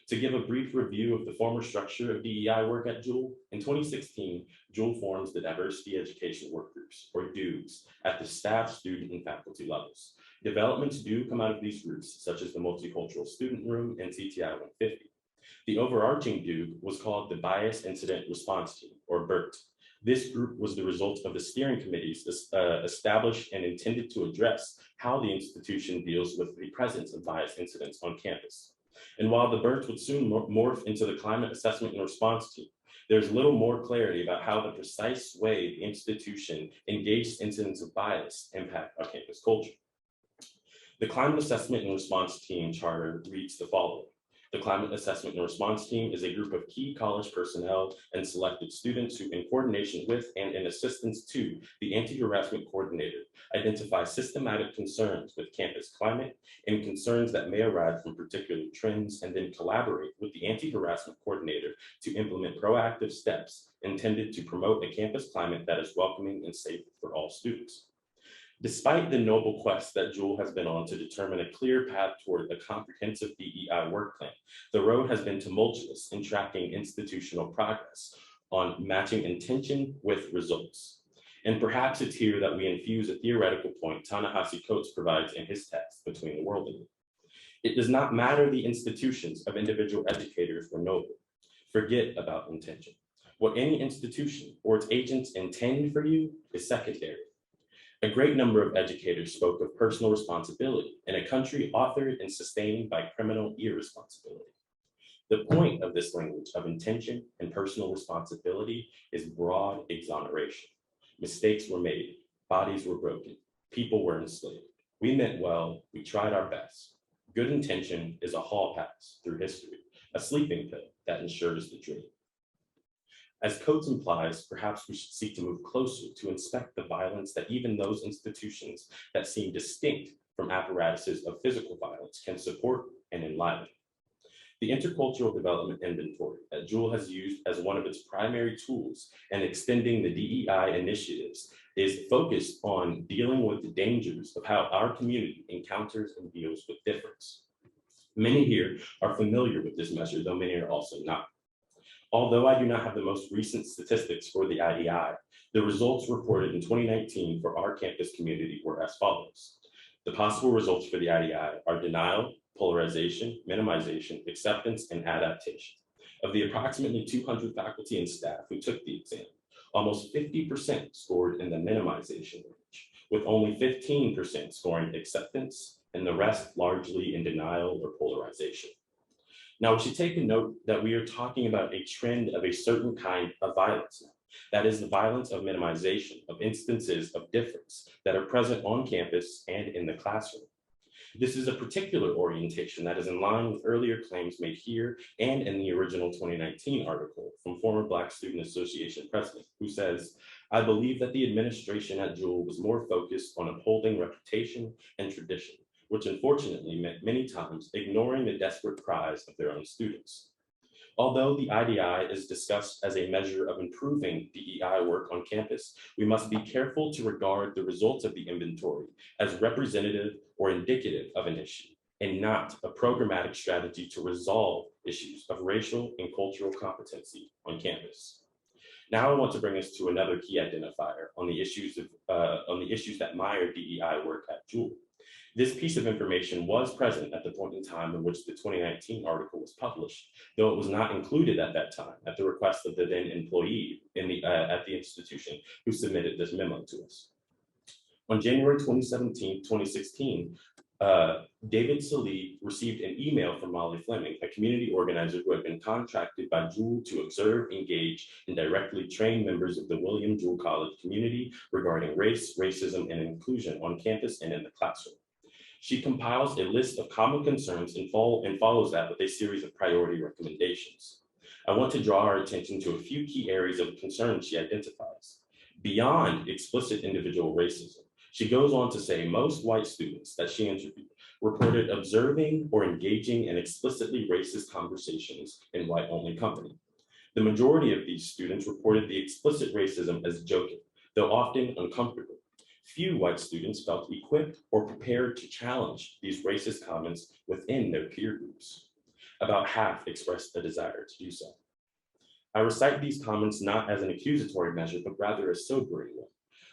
To give a brief review of the former structure of DEI work at Jewell, in 2016, Jewell forms the Diversity Education Work Groups, or DUGs, at the staff, student, and faculty levels. Developments do come out of these groups, such as the Multicultural Student Room and CTI 150. The overarching DUG was called the Bias Incident Response Team, or BIRT. This group was the result of the steering committees established and intended to address how the institution deals with the presence of bias incidents on campus. And while the BIRT would soon morph into the Climate Assessment and Response Team, there's little more clarity about how the precise way the institution engaged incidents of bias impact our campus culture. The Climate Assessment and Response Team charter reads the following. The Climate Assessment and Response Team is a group of key college personnel and selected students who, in coordination with and in assistance to the Anti-Harassment Coordinator, identify systematic concerns with campus climate and concerns that may arise from particular trends, and then collaborate with the Anti-Harassment Coordinator to implement proactive steps intended to promote a campus climate that is welcoming and safe for all students. Despite the noble quest that Jewell has been on to determine a clear path toward a comprehensive DEI work plan, the road has been tumultuous in tracking institutional progress on matching intention with results. And perhaps it's here that we infuse a theoretical point Ta-Nehisi Coates provides in his text, Between the World and Me. It does not matter the institutions of individual educators were noble. Forget about intention. What any institution or its agents intend for you is secondary. A great number of educators spoke of personal responsibility in a country authored and sustained by criminal irresponsibility. The point of this language of intention and personal responsibility is broad exoneration. Mistakes were made, bodies were broken, people were enslaved. We meant well, we tried our best. Good intention is a hall pass through history, a sleeping pill that ensures the dream. As Coates implies, perhaps we should seek to move closer to inspect the violence that even those institutions that seem distinct from apparatuses of physical violence can support and enliven. The Intercultural Development Inventory that Jewell has used as one of its primary tools in extending the DEI initiatives is focused on dealing with the dangers of how our community encounters and deals with difference. Many here are familiar with this measure, though many are also not. Although I do not have the most recent statistics for the IDI, the results reported in 2019 for our campus community were as follows. The possible results for the IDI are denial, polarization, minimization, acceptance, and adaptation. Of the approximately 200 faculty and staff who took the exam, almost 50% scored in the minimization range, with only 15% scoring acceptance, and the rest largely in denial or polarization. Now, we should take a note that we are talking about a trend of a certain kind of violence now. That is the violence of minimization of instances of difference that are present on campus and in the classroom. This is a particular orientation that is in line with earlier claims made here and in the original 2019 article from former Black Student Association president, who says, "I believe that the administration at Jewell was more focused on upholding reputation and tradition, which unfortunately meant many times ignoring the desperate cries of their own students. Although the IDI is discussed as a measure of improving DEI work on campus, we must be careful to regard the results of the inventory as representative or indicative of an issue, and not a programmatic strategy to resolve issues of racial and cultural competency on campus. Now I want to bring us to another key identifier on the issues that mire DEI work at Jewell. This piece of information was present at the point in time in which the 2019 article was published, though it was not included at that time at the request of the then employee at the institution who submitted this memo to us. On January 2016, David Salih received an email from Molly Fleming, a community organizer who had been contracted by Jewell to observe, engage, and directly train members of the William Jewell College community regarding race, racism, and inclusion on campus and in the classroom. She compiles a list of common concerns and follows that with a series of priority recommendations. I want to draw our attention to a few key areas of concern she identifies. Beyond explicit individual racism, she goes on to say most white students that she interviewed reported observing or engaging in explicitly racist conversations in white-only company. The majority of these students reported the explicit racism as joking, though often uncomfortable. Few white students felt equipped or prepared to challenge these racist comments within their peer groups. About half expressed a desire to do so. I recite these comments not as an accusatory measure, but rather a sobering one,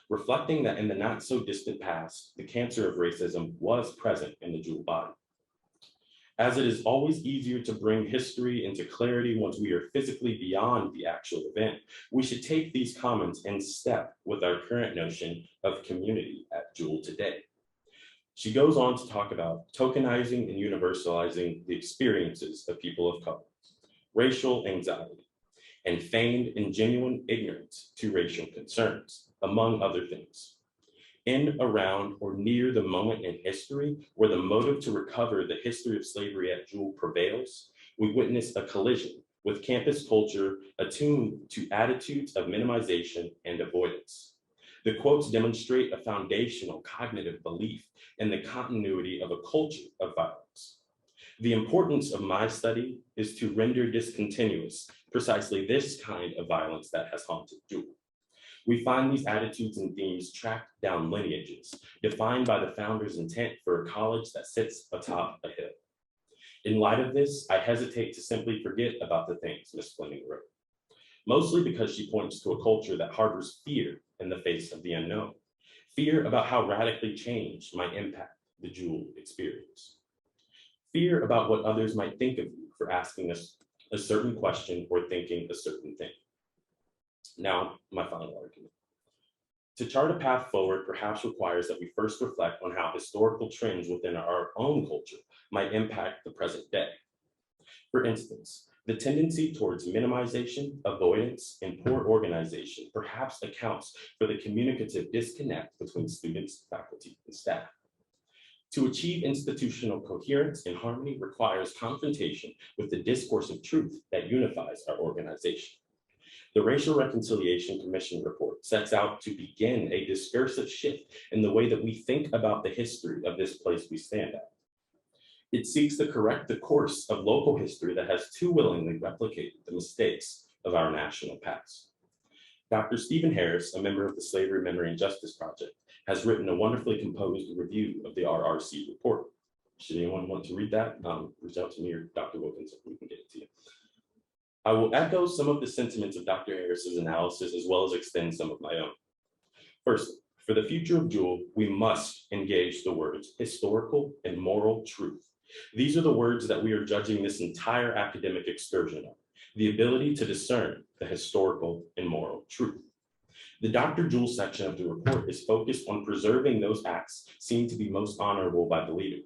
reflecting that in the not so distant past, the cancer of racism was present in the Jewell body. As it is always easier to bring history into clarity once we are physically beyond the actual event, we should take these comments in step with our current notion of community at Jewell today. She goes on to talk about tokenizing and universalizing the experiences of people of color, racial anxiety, and feigned and genuine ignorance to racial concerns, among other things. In, around, or near the moment in history where the motive to recover the history of slavery at Jewell prevails, we witness a collision with campus culture attuned to attitudes of minimization and avoidance. The quotes demonstrate a foundational cognitive belief in the continuity of a culture of violence. The importance of my study is to render discontinuous precisely this kind of violence that has haunted Jewell. We find these attitudes and themes tracked down lineages, defined by the founder's intent for a college that sits atop a hill. In light of this, I hesitate to simply forget about the things Ms. Fleming wrote, mostly because she points to a culture that harbors fear in the face of the unknown, fear about how radically change might impact the Jewell experience, fear about what others might think of you for asking us a certain question or thinking a certain thing. Now, my final argument. To chart a path forward perhaps requires that we first reflect on how historical trends within our own culture might impact the present day. For instance, the tendency towards minimization, avoidance, and poor organization perhaps accounts for the communicative disconnect between students, faculty, and staff. To achieve institutional coherence and harmony requires confrontation with the discourse of truth that unifies our organization. The Racial Reconciliation Commission report sets out to begin a discursive shift in the way that we think about the history of this place we stand at. It seeks to correct the course of local history that has too willingly replicated the mistakes of our national past. Dr. Stephen Harris, a member of the Slavery, Memory, and Justice Project, has written a wonderfully composed review of the RRC report. Should anyone want to read that, reach out to me or Dr. Wilkins if we can get it to you. I will echo some of the sentiments of Dr. Harris's analysis as well as extend some of my own. First, for the future of Jewell, we must engage the words historical and moral truth. These are the words that we are judging this entire academic excursion on, the ability to discern the historical and moral truth. The Dr. Jewell section of the report is focused on preserving those acts seen to be most honorable by the leader.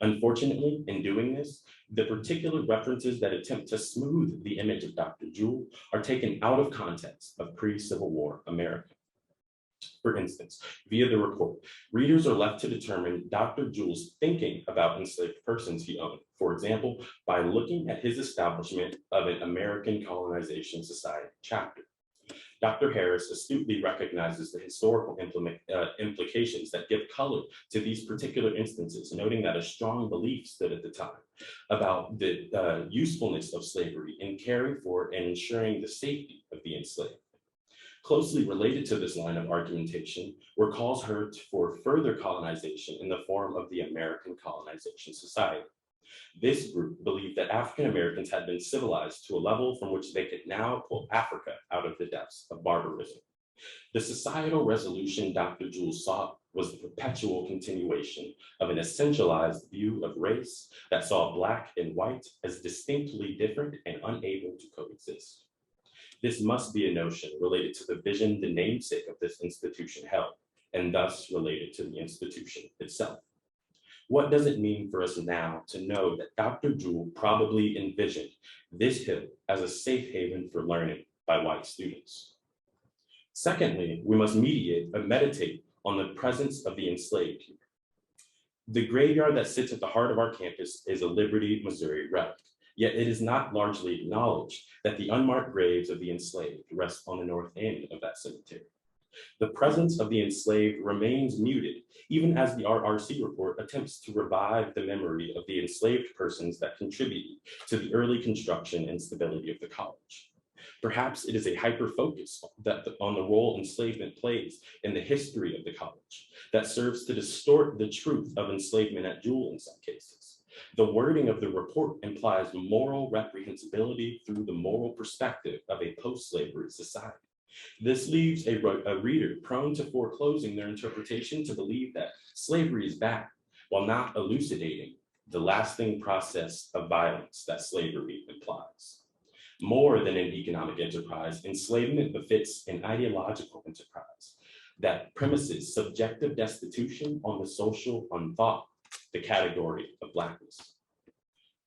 Unfortunately, in doing this, the particular references that attempt to smooth the image of Dr. Jewell are taken out of context of pre-Civil War America. For instance, via the report, readers are left to determine Dr. Jewell's thinking about enslaved persons he owned, for example, by looking at his establishment of an American Colonization Society chapter. Dr. Harris astutely recognizes the historical implications that give color to these particular instances, noting that a strong belief stood at the time about the usefulness of slavery in caring for and ensuring the safety of the enslaved. Closely related to this line of argumentation were calls heard for further colonization in the form of the American Colonization Society. This group believed that African Americans had been civilized to a level from which they could now pull Africa out of the depths of barbarism. The societal resolution Dr. Jewell sought was the perpetual continuation of an essentialized view of race that saw Black and white as distinctly different and unable to coexist. This must be a notion related to the vision the namesake of this institution held, and thus related to the institution itself. What does it mean for us now to know that Dr. Jewell probably envisioned this hill as a safe haven for learning by white students? Secondly, we must meditate on the presence of the enslaved here. The graveyard that sits at the heart of our campus is a Liberty, Missouri relic, yet it is not largely acknowledged that the unmarked graves of the enslaved rest on the north end of that cemetery. The presence of the enslaved remains muted, even as the RRC report attempts to revive the memory of the enslaved persons that contributed to the early construction and stability of the college. Perhaps it is a hyper-focus on the role enslavement plays in the history of the college that serves to distort the truth of enslavement at Jewell in some cases. The wording of the report implies moral reprehensibility through the moral perspective of a post-slavery society. This leaves a reader prone to foreclosing their interpretation to believe that slavery is bad, while not elucidating the lasting process of violence that slavery implies. More than an economic enterprise, enslavement befits an ideological enterprise that premises subjective destitution on the social unthought, the category of Blackness.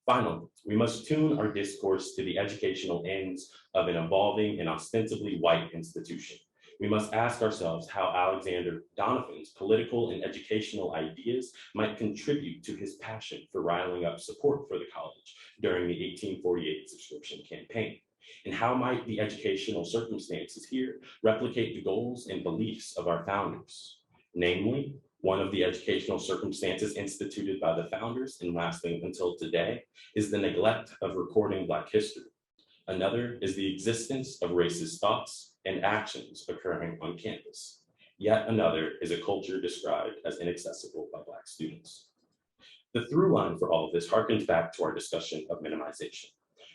Finally, we must tune our discourse to the educational ends of an evolving and ostensibly white institution. We must ask ourselves how Alexander Doniphan's political and educational ideas might contribute to his passion for riling up support for the college during the 1848 subscription campaign, and how might the educational circumstances here replicate the goals and beliefs of our founders. Namely, one of the educational circumstances instituted by the founders and lasting until today is the neglect of recording Black history. Another is the existence of racist thoughts and actions occurring on campus. Yet another is a culture described as inaccessible by Black students. The through line for all of this harkens back to our discussion of minimization.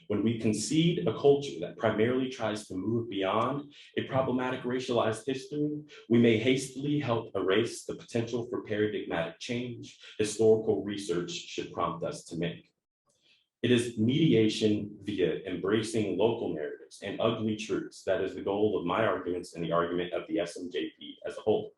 When we concede a culture that primarily tries to move beyond a problematic racialized history, we may hastily help erase the potential for paradigmatic change historical research should prompt us to make. It is mediation via embracing local narratives and ugly truths that is the goal of my arguments and the argument of the SMJP as a whole.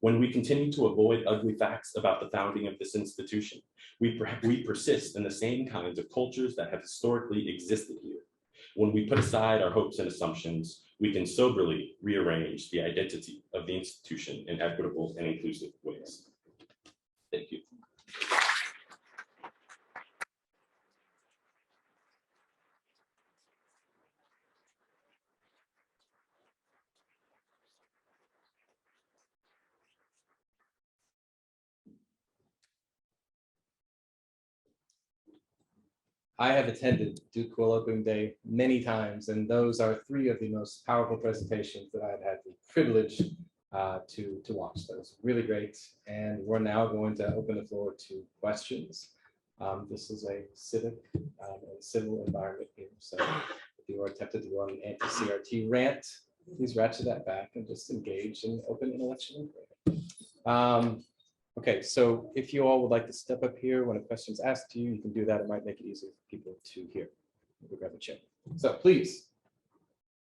When we continue to avoid ugly facts about the founding of this institution, we persist in the same kinds of cultures that have historically existed here. When we put aside our hopes and assumptions, we can soberly rearrange the identity of the institution in equitable and inclusive ways. Thank you. I have attended Duke Colloquium Day many times, and those are three of the most powerful presentations that I've had the privilege to watch. Those really great. And we're now going to open the floor to questions. This is a civic and civil environment here. So if you are tempted to go on an anti-CRT rant, please ratchet that back and just engage in open intellectual inquiry. Okay, so if you all would like to step up here when a question is asked to you, you can do that. It might make it easier for people to hear. We'll grab a chair. So please,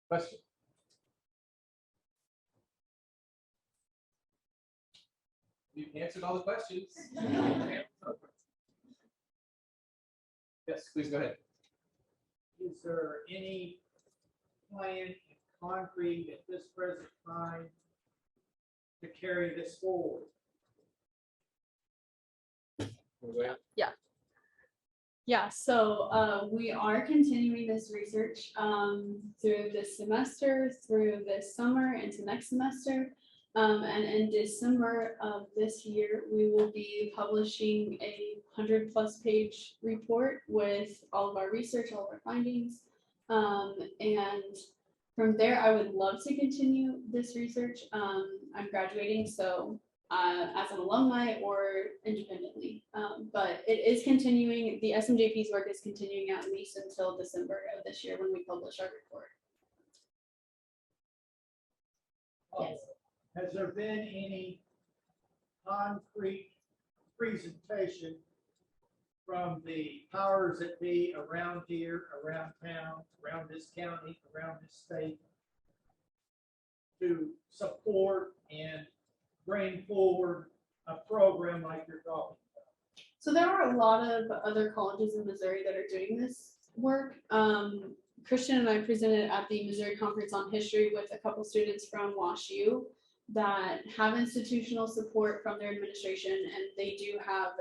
question. You've answered all the questions. Yes, please go ahead. Is there any plan in concrete at this present time to carry this forward? Yeah. Yeah, so we are continuing this research through this semester, through this summer, into next semester. And in December of this year, we will be publishing a 100+ page report with all of our research, all of our findings. And from there, I would love to continue this research. I'm graduating, so as an alumni or independently. But it is continuing, the SMJP's work is continuing at least until December of this year when we publish our report. Yes. Has there been any concrete presentation from the powers that be around here, around town, around this county, around this state to support and bring forward a program like you're talking about? So there are a lot of other colleges in Missouri that are doing this work. Christian and I presented at the Missouri Conference on History with a couple students from WashU that have institutional support from their administration, and they do have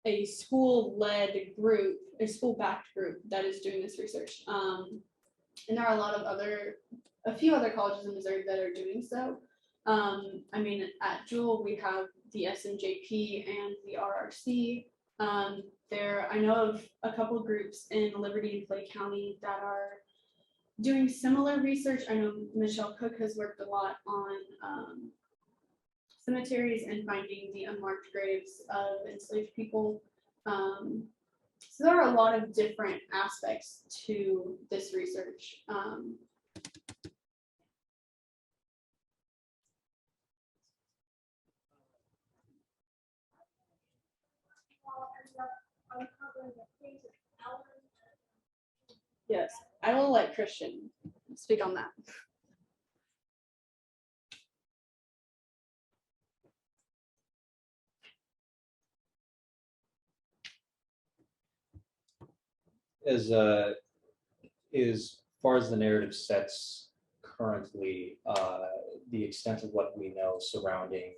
a school-led group, a school-backed group that is doing this research. And there are a few other colleges in Missouri that are doing so. I mean, at Jewell, we have the SMJP and the RRC. I know of a couple groups in Liberty and Clay County that are doing similar research. I know Michelle Cook has worked a lot on cemeteries and finding the unmarked graves of enslaved people. So there are a lot of different aspects to this research. Yes, I will let Christian speak on that. As far as the narrative sets currently, the extent of what we know surrounding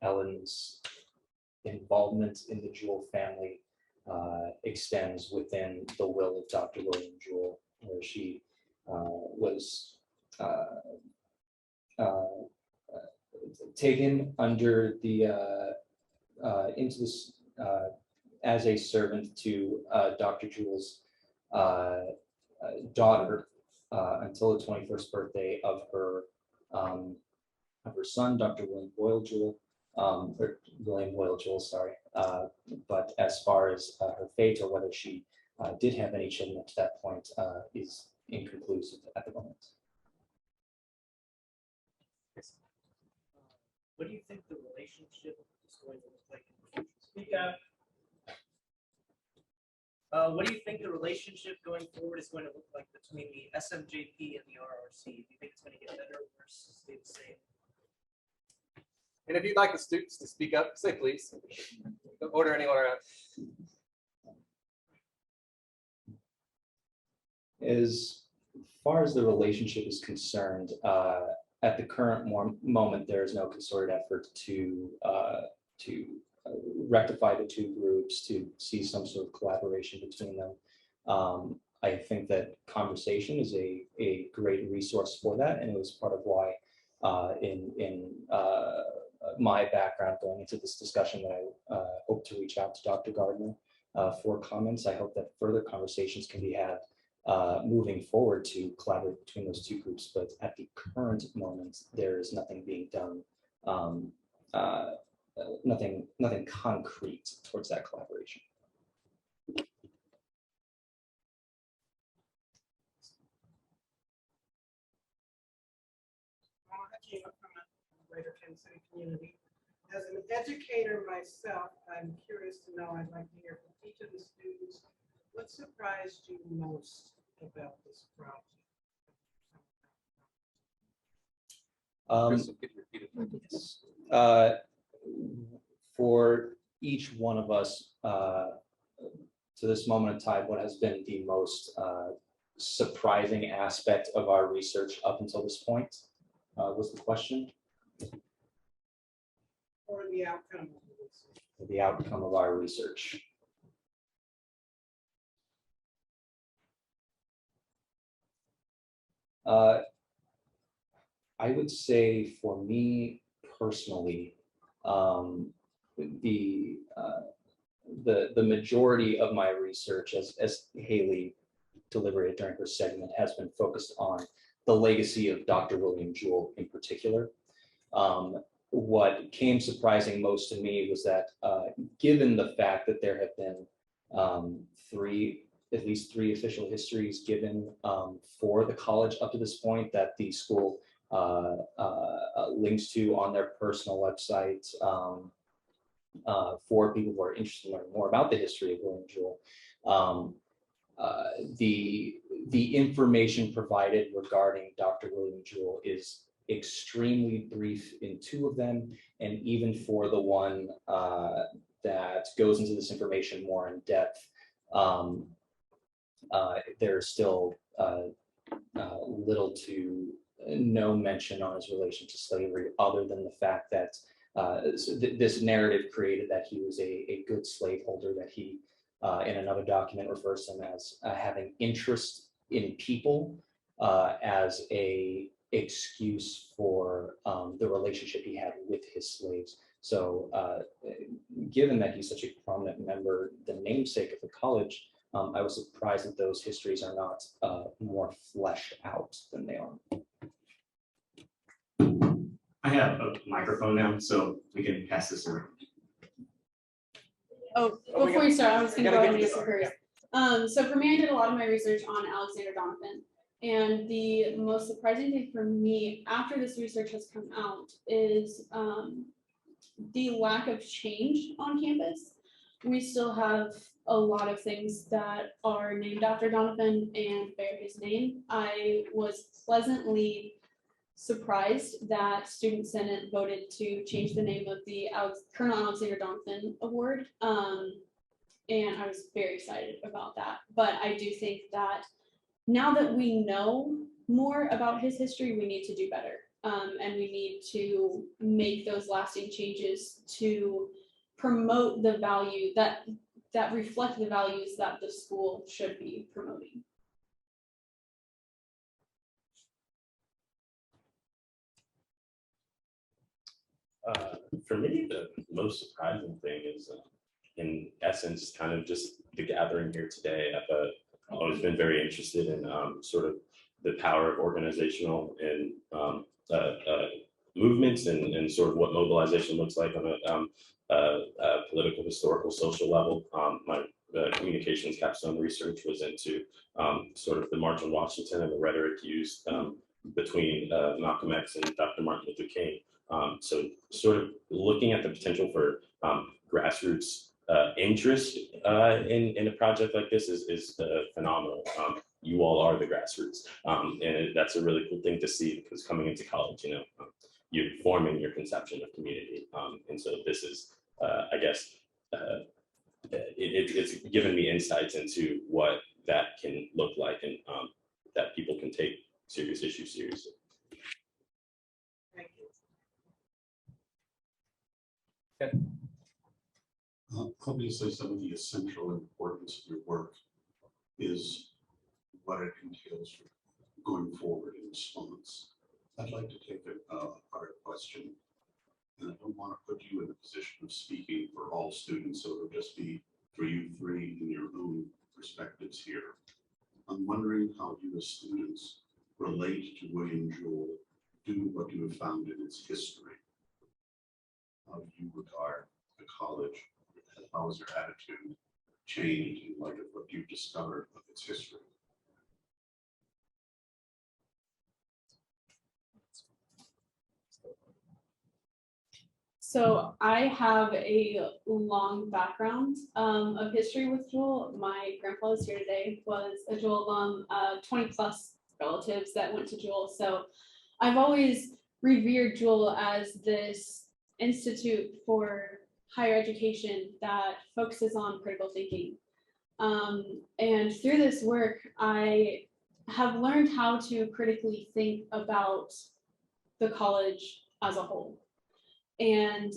Ellen's involvement in the Jewell family extends within the will of Dr. William Jewell, where she was taken under the into this as a servant to Dr. Jewell's daughter until the 21st birthday of her son, Dr. William Boyle Jewell, or William Boyle Jewell, sorry. But as far as her fate or whether she did have any children up to that point is inconclusive at the moment. What do you think the relationship is going to look like in the future? Speak up. What do you think the relationship going forward is going to look like between the SMJP and the RRC? Do you think it's going to get better or worse, stay the same? And if you'd like the students to speak up, say please. Don't order anyone around. As far as the relationship is concerned, at the current moment, there is no concerted effort to rectify the two groups, to see some sort of collaboration between them. I think that conversation is a great resource for that, and it was part of why in my background going into this discussion that I hope to reach out to Dr. Gardner for comments. I hope that further conversations can be had moving forward to collaborate between those two groups, but at the current moment, there is nothing being done, nothing concrete towards that collaboration. I came up from a greater Kansas City community. As an educator myself, I'm curious to know, I'd like to hear from each of the students, what surprised you most about this project? Crystal, could you repeat it? For each one of us, to this moment in time, what has been the most surprising aspect of our research up until this point was the question. Or the outcome of the research? the outcome of our research. I would say for me personally, the majority of my research, as Hayley deliberated during her segment, has been focused on the legacy of Dr. William Jewell in particular. What came surprising most to me was that given the fact that there have been at least three official histories given for the college up to this point that the school links to on their personal website for people who are interested in learning more about the history of William Jewell. The information provided regarding Dr. William Jewell is extremely brief in two of them, and even for the one that goes into this information more in depth, there's still little to no mention on his relation to slavery, other than the fact that this narrative created that he was a good slaveholder, that he in another document refers to him as having interest in people as a excuse for the relationship he had with his slaves. So given that he's such a prominent member, the namesake of the college, I was surprised that those histories are not more fleshed out than they are. I have a microphone now, so we can pass this around. Oh, before you start, I was gonna go ahead and answer first. So for me, I did a lot of my research on Alexander Doniphan. And the most surprising thing for me after this research has come out is the lack of change on campus. We still have a lot of things that are named after Doniphan and bear his name. I was pleasantly surprised that Student Senate voted to change the name of the Colonel Alexander Doniphan Award. And I was very excited about that. But I do think that now that we know more about his history, we need to do better. And we need to make those lasting changes to promote the value that reflect the values that the school should be promoting. For me, the most surprising thing is, in essence, kind of just the gathering here today. I've always been very interested in sort of the power of organizational and movements and sort of what mobilization looks like on a political, historical, social level. My communications capstone research was into sort of the March on Washington and the rhetoric used between Malcolm X and Dr. Martin Luther King. So sort of looking at the potential for grassroots interest in a project like this is phenomenal. You all are the grassroots, and that's a really cool thing to see, because coming into college, you're forming your conception of community, and so this is, I guess, it's given me insights into what that can look like, and that people can take serious issues seriously. Thank you. Obviously, some of the essential importance of your work is what it entails for going forward in response. I'd like to take a hard question, and I don't want to put you in a position of speaking for all students, so it'll just be for you three in your own perspectives here. I'm wondering how you as students relate to William Jewell due to what you have found in its history. How do you regard the college? How has your attitude changed in light of what you've discovered of its history? So I have a long background of history with Jewell. My grandpa is here today, was a Jewell alum, 20 plus relatives that went to Jewell. So I've always revered Jewell as this institute for higher education that focuses on critical thinking. And through this work, I have learned how to critically think about the college as a whole. And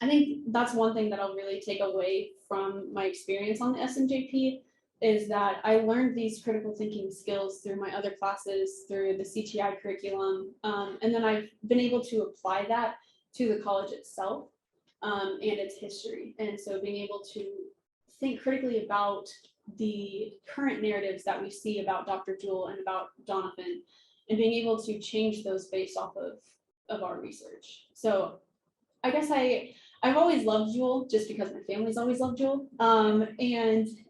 I think that's one thing that I'll really take away from my experience on the SMJP is that I learned these critical thinking skills through my other classes, through the CTI curriculum, and then I've been able to apply that to the college itself and its history. And so being able to think critically about the current narratives that we see about Dr. Jewell and about Doniphan, and being able to change those based off of our research. So I guess I've always loved Jewell just because my family's always loved Jewell. And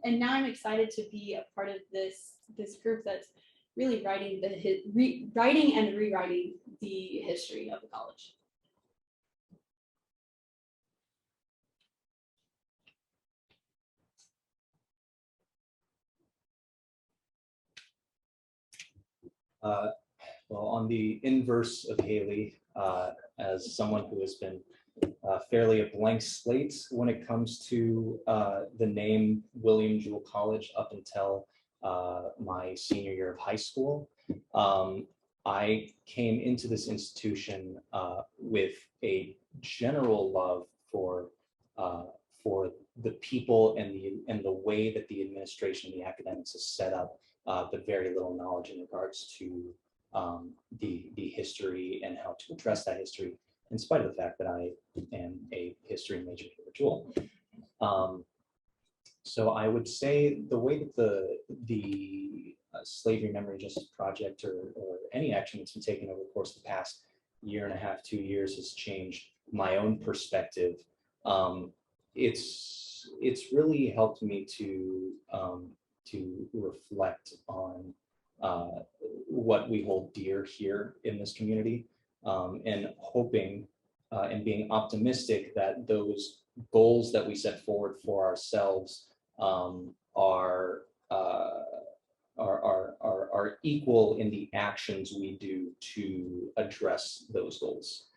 now I'm excited to be a part of this group that's really writing and rewriting the history of the college. Well, on the inverse of Hayley, as someone who has been fairly a blank slate when it comes to the name William Jewell College up until my senior year of high school. I came into this institution with a general love for the people and the way that the administration and the academics has set up, but very little knowledge in regards to the history and how to address that history, in spite of the fact that I am a history major here at Jewell. So I would say the way that the Slavery Memory and Justice Project or any action that's been taken over the course of the past year and a half, 2 years has changed my own perspective. It's really helped me to reflect on what we hold dear here in this community, and hoping and being optimistic that those goals that we set forward for ourselves are equal in the actions we do to address those goals.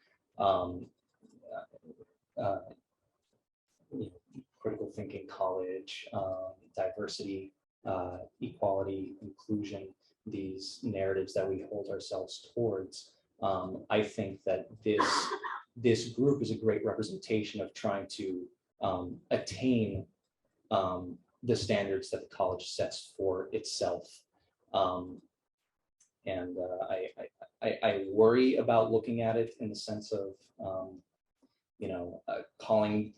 Critical thinking college, diversity, equality, inclusion, these narratives that we hold ourselves towards. I think that this group is a great representation of trying to attain the standards that the college sets for itself. And I worry about looking at it in the sense of calling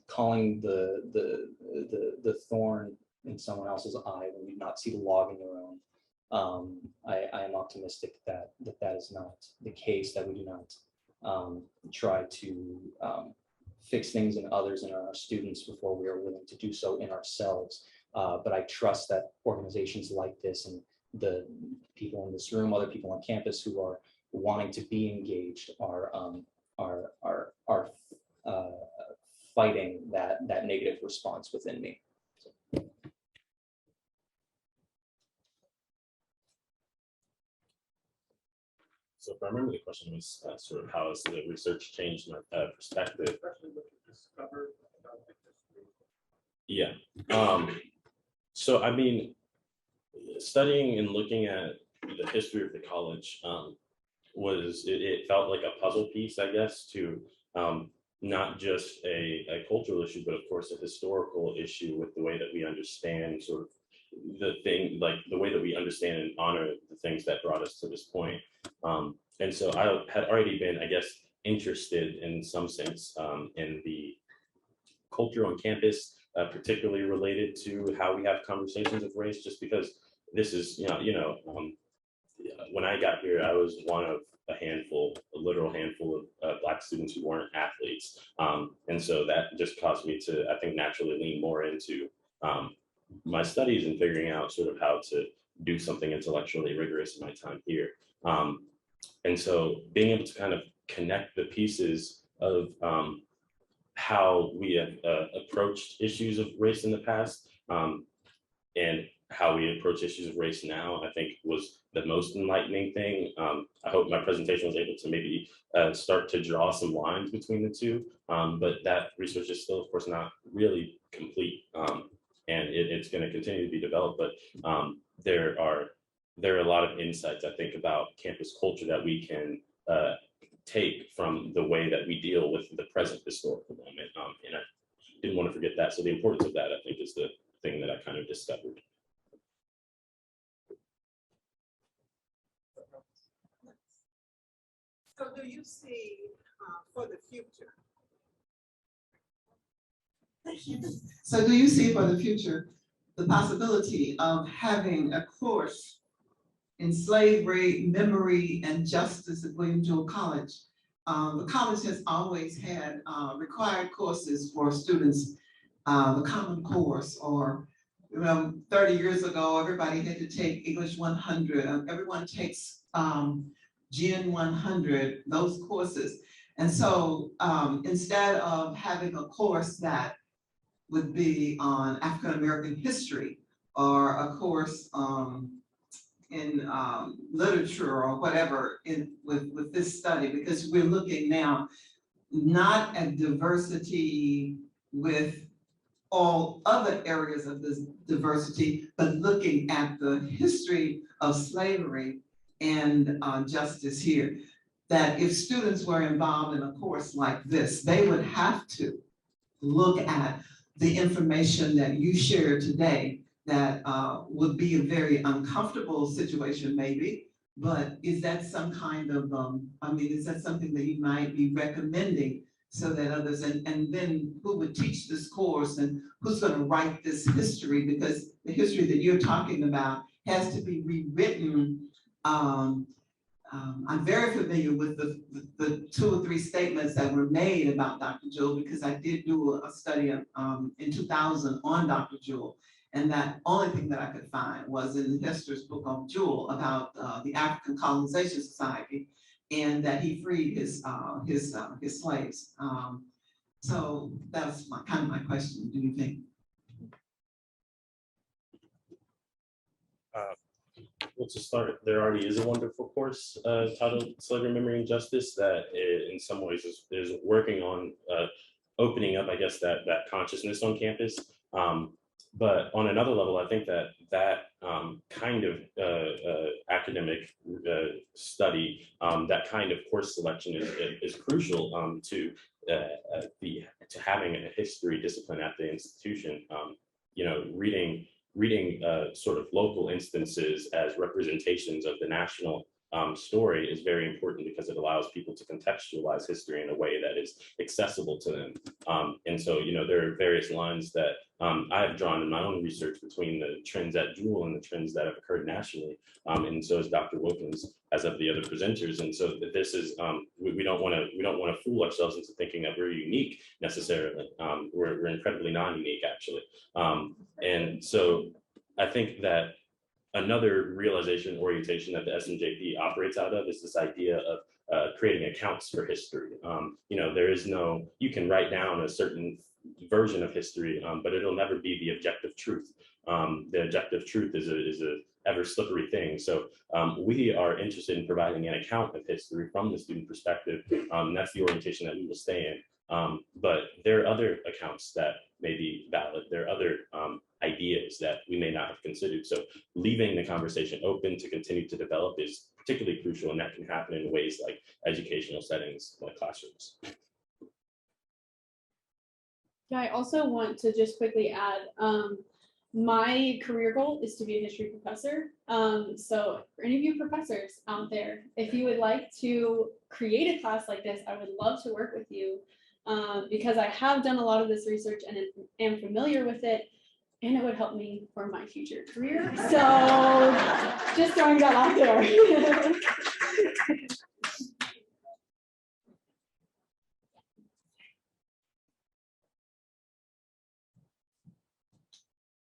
the thorn in someone else's eye when you not see the log in your own. I am optimistic that is not the case, that we do not try to fix things in others and in our students before we are willing to do so in ourselves. But I trust that organizations like this and the people in this room, other people on campus who are wanting to be engaged are fighting that negative response within me. So if I remember, the question was sort of how has the research changed my perspective? Especially what you discovered about the history. Yeah. So I mean, studying and looking at the history of the college it felt like a puzzle piece, I guess, to not just a cultural issue, but of course a historical issue with the way that we understand sort of the thing, like the way that we understand and honor the things that brought us to this point. And so I had already been, I guess, interested in some sense in the culture on campus, particularly related to how we have conversations of race, just because this is, when I got here, I was one of a literal handful of Black students who weren't athletes. And so that just caused me to, I think, naturally lean more into my studies and figuring out sort of how to do something intellectually rigorous in my time here. And so being able to kind of connect the pieces of how we have approached issues of race in the past and how we approach issues of race now, I think was the most enlightening thing. I hope my presentation was able to maybe start to draw some lines between the two, but that research is still, of course, not really complete. And it's going to continue to be developed, but there are a lot of insights, I think, about campus culture that we can take from the way that we deal with the present historical moment. And I didn't want to forget that. So the importance of that, I think, is the thing that I kind of discovered. So do you see for the future? Thank you. So do you see for the future the possibility of having a course in slavery, memory, and justice at William Jewell College? The college has always had required courses for students, the Common Course, or 30 years ago, everybody had to take English 100. Everyone takes Gen 100, those courses. And so instead of having a course that would be on African American history, or a course in literature or whatever with this study, because we're looking now not at diversity with all other areas of this diversity, but looking at the history of slavery and justice here. That if students were involved in a course like this, they would have to look at the information that you shared today that would be a very uncomfortable situation maybe, but is that some kind of, is that something that you might be recommending so that others, and then who would teach this course and who's going to write this history? Because the history that you're talking about has to be rewritten. I'm very familiar with the 2 or 3 statements that were made about Dr. Jewell, because I did do a study in 2000 on Dr. Jewell. And that only thing that I could find was in Hester's book on Jewell about the African Colonization Society, and that he freed his slaves. So that's kind of my question. Do you think? Well, to start, there already is a wonderful course titled Slavery, Memory, and Justice that in some ways is working on opening up, I guess, that consciousness on campus. But on another level, I think that kind of academic study, that kind of course selection is crucial to having a history discipline at the institution. Reading sort of local instances as representations of the national story is very important, because it allows people to contextualize history in a way that is accessible to them. And so, there are various lines that I have drawn in my own research between the trends at Jewell and the trends that have occurred nationally. And so is Dr. Wilkins, as of the other presenters. And so this is, we don't want to fool ourselves into thinking that we're unique necessarily. We're incredibly non-unique, actually. And so I think that another realization orientation that the SMJP operates out of is this idea of creating accounts for history. There is no, you can write down a certain version of history, but it'll never be the objective truth. The objective truth is a ever slippery thing. So we are interested in providing an account of history from the student perspective. That's the orientation that we will stay in. But there are other accounts that may be valid. There are other ideas that we may not have considered. So leaving the conversation open to continue to develop is particularly crucial, and that can happen in ways like educational settings, like classrooms. Yeah, I also want to just quickly add, my career goal is to be a history professor. So for any of you professors out there, if you would like to create a class like this, I would love to work with you, because I have done a lot of this research and am familiar with it, and it would help me for my future career. So just throwing that out there.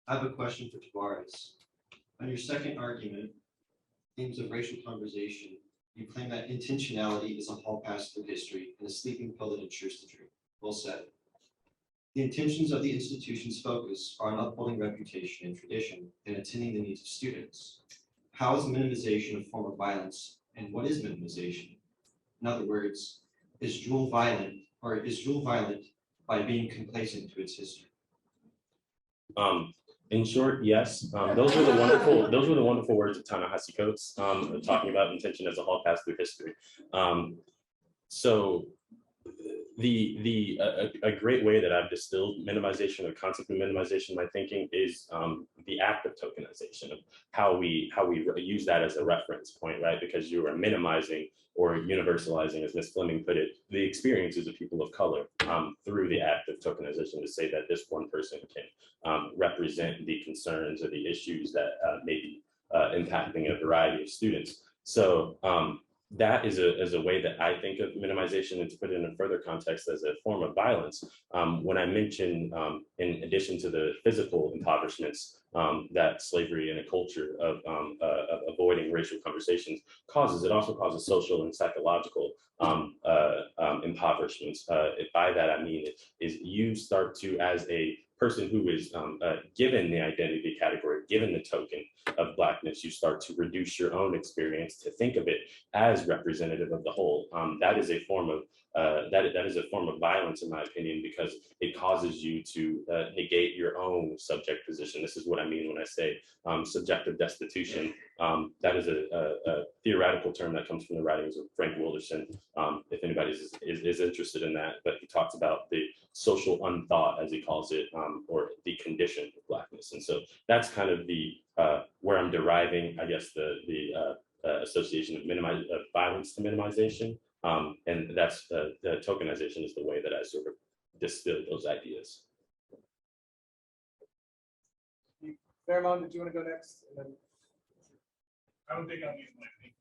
I have a question for Tavarus. On your second argument, themes of racial conversation, you claim that intentionality is a hall pass through history and a sleeping pill that ensures the dream. Well said. The intentions of the institution's focus are on upholding reputation and tradition and attending the needs of students. How is minimization a form of violence, and what is minimization? In other words, is Jewell violent by being complacent to its history? In short, yes. Those were the wonderful words of Ta-Nehisi Coates, talking about intention as a hall pass through history. So a great way that I've distilled minimization, or concept of minimization in my thinking, is the act of tokenization, of how we use that as a reference point, right? Because you are minimizing or universalizing, as Ms. Fleming put it, the experiences of people of color through the act of tokenization, to say that this one person can represent the concerns or the issues that may be impacting a variety of students. So that is a way that I think of minimization, and to put it in a further context, as a form of violence. When I mention, in addition to the physical impoverishments that slavery and a culture of avoiding racial conversations causes, it also causes social and psychological impoverishments. By that I mean is you start to, as a person who is given the identity category, given the token of Blackness, you start to reduce your own experience to think of it as representative of the whole. That is a form of that is a form of violence, in my opinion, because it causes you to negate your own subject position. This is what I mean when I say subjective destitution. That is a theoretical term that comes from the writings of Frank Wilderson, if anybody is interested in that. But he talks about the social unthought, as he calls it, or the condition of Blackness. And so that's kind of the where I'm deriving, I guess, the association of violence to minimization. And that's the tokenization is the way that I sort of distill those ideas. Fairmont, did you want to go next? And then... I don't think I'll use my thing.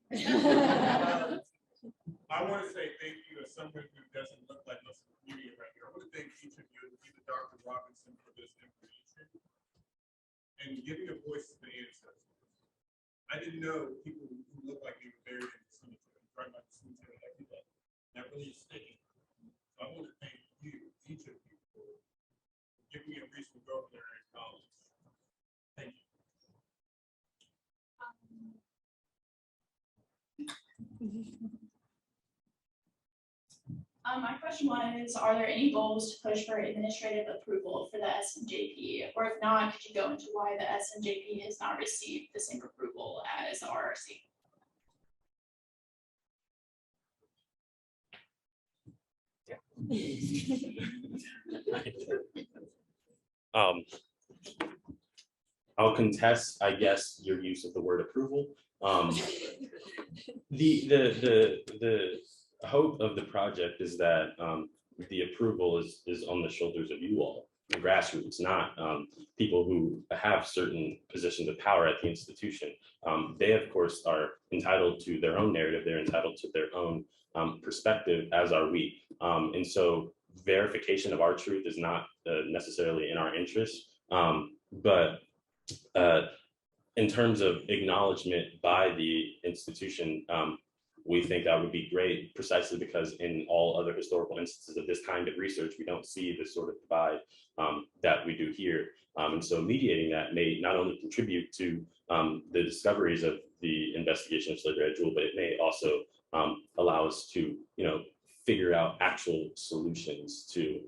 I want to say thank you as someone who doesn't look like most of the community right here. I want to thank each of you, even Dr. Robinson, for this information and giving a voice to the ancestors. I didn't know people who look like me were buried in the cemetery, right by the cemetery every day. That really is sticking. So I want to thank you, each of you, for giving me a reason to go over there in college. Thank you. My question was, are there any goals to push for administrative approval for the SMJP? Or if not, could you go into why the SMJP has not received the same approval as the RRC? I'll contest, I guess, your use of the word approval. The hope of the project is that the approval is on the shoulders of you all, the grassroots, not people who have certain positions of power at the institution. They, of course, are entitled to their own narrative. They're entitled to their own perspective, as are we. And so verification of our truth is not necessarily in our interest. But in terms of acknowledgement by the institution, we think that would be great, precisely because in all other historical instances of this kind of research, we don't see the sort of divide that we do here. And so mediating that may not only contribute to the discoveries of the investigation of slavery at Jewell, but it may also allow us to, figure out actual solutions to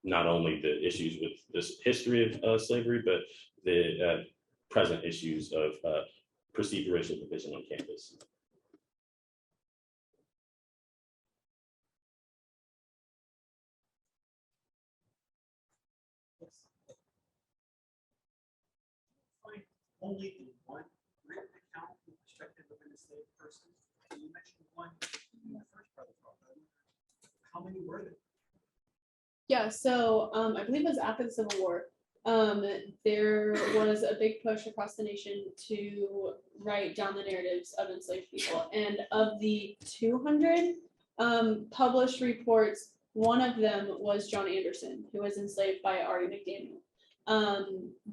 not only the issues with this history of slavery, but the present issues of perceived racial division on campus. Only in one written account with perspective of an enslaved person. And you mentioned one in the first part of the problem. How many were there? Yeah, so I believe it was after the Civil War. There was a big push across the nation to write down the narratives of enslaved people. And of the 200 published reports, one of them was John Anderson, who was enslaved by Ari McDaniel.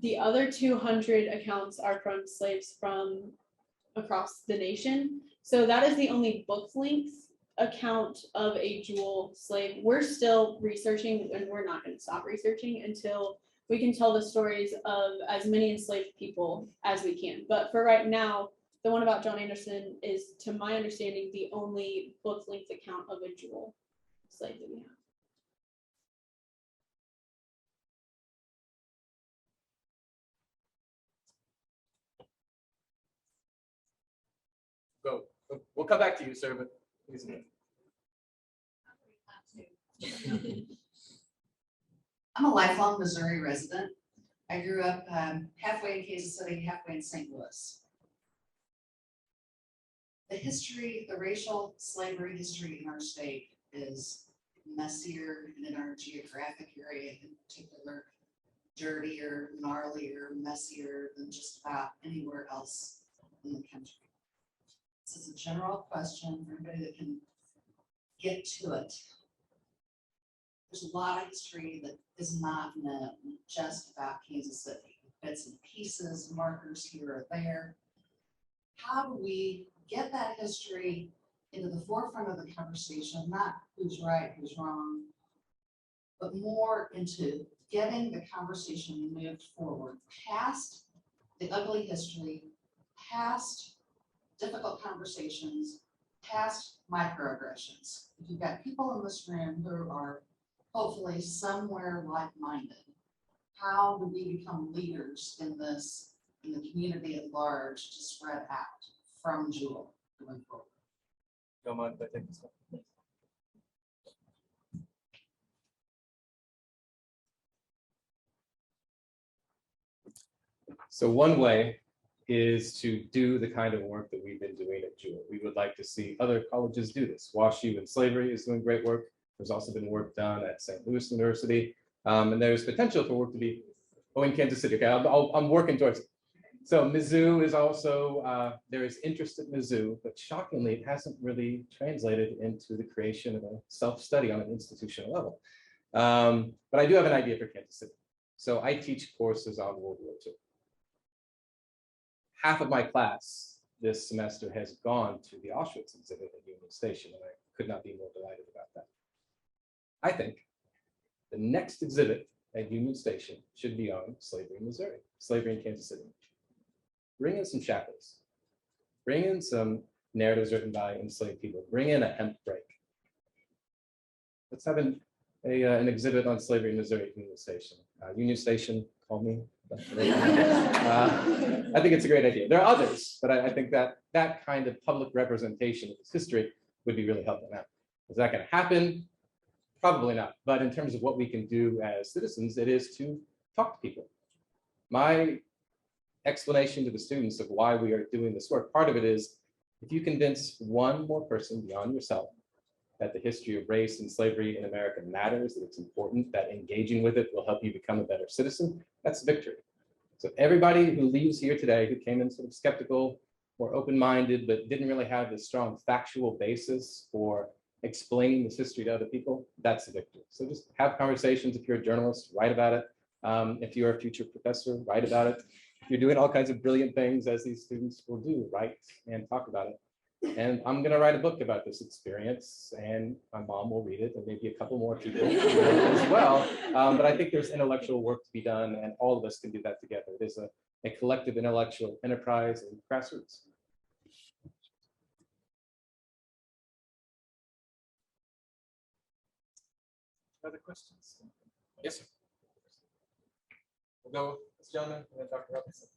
The other 200 accounts are from slaves from across the nation. So that is the only book length account of a Jewell slave. We're still researching, and we're not going to stop researching until we can tell the stories of as many enslaved people as we can. But for right now, the one about John Anderson is, to my understanding, the only book length account of a Jewell slave that we have. Go. We'll come back to you, sir, but please. I'm a lifelong Missouri resident. I grew up halfway in Kansas City, halfway in St. Louis. The history, the racial slavery history in our state is messier, and in our geographic area in particular, dirtier, gnarlier, messier than just about anywhere else in the country. This is a general question for anybody that can get to it. There's a lot of history that is not known just about Kansas City. Bits and pieces, markers here or there. How do we get that history into the forefront of the conversation, not who's right, who's wrong, but more into getting the conversation moved forward past the ugly history, past difficult conversations, past microaggressions. If you've got people in this room who are hopefully somewhere like-minded, how do we become leaders in this, in the community at large, to spread out from Jewell going forward? Don't mind if I take this one. So one way is to do the kind of work that we've been doing at Jewell. We would like to see other colleges do this. WashU in slavery is doing great work. There's also been work done at St. Louis University, and there's potential for work to be in Kansas City. Okay, I'm working towards it. So Mizzou is also, there is interest at Mizzou, but shockingly, it hasn't really translated into the creation of a self-study on an institutional level. But I do have an idea for Kansas City. So I teach courses on World War II. Half of my class this semester has gone to the Auschwitz exhibit at Union Station, and I could not be more delighted about that. I think the next exhibit at Union Station should be on slavery in Missouri, slavery in Kansas City. Bring in some chapters, bring in some narratives written by enslaved people, bring in a hemp break. Let's have an exhibit on slavery in Missouri at Union Station. Union Station, call me. I think it's a great idea. There are others, but I think that that kind of public representation of this history would be really helpful. Now, is that going to happen? Probably not. But in terms of what we can do as citizens, it is to talk to people. My explanation to the students of why we are doing this work, part of it is if you convince one more person beyond yourself that the history of race and slavery in America matters, that it's important, that engaging with it will help you become a better citizen, that's victory. So everybody who leaves here today, who came in sort of skeptical or open-minded, but didn't really have this strong factual basis for explaining this history to other people, that's a victory. So just have conversations. If you're a journalist, write about it. If you're a future professor, write about it. If you're doing all kinds of brilliant things, as these students will do, write and talk about it. And I'm going to write a book about this experience, and my mom will read it, and maybe a couple more people as well. But I think there's intellectual work to be done, and all of us can do that together. There's a collective intellectual enterprise and grassroots. Other questions? Yes, sir. We'll go, this gentleman, and then Dr. Robinson.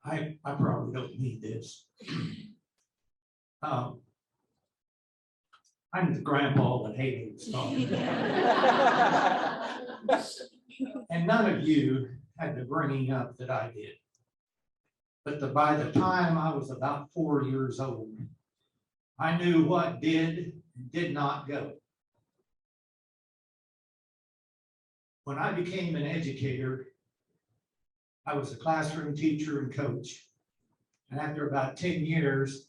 I probably don't need this. I'm the grandpa that Hayley was talking about. And none of you had the bringing up that I did. But by the time I was about 4 years old, I knew what did and did not go. When I became an educator, I was a classroom teacher and coach. And after about 10 years,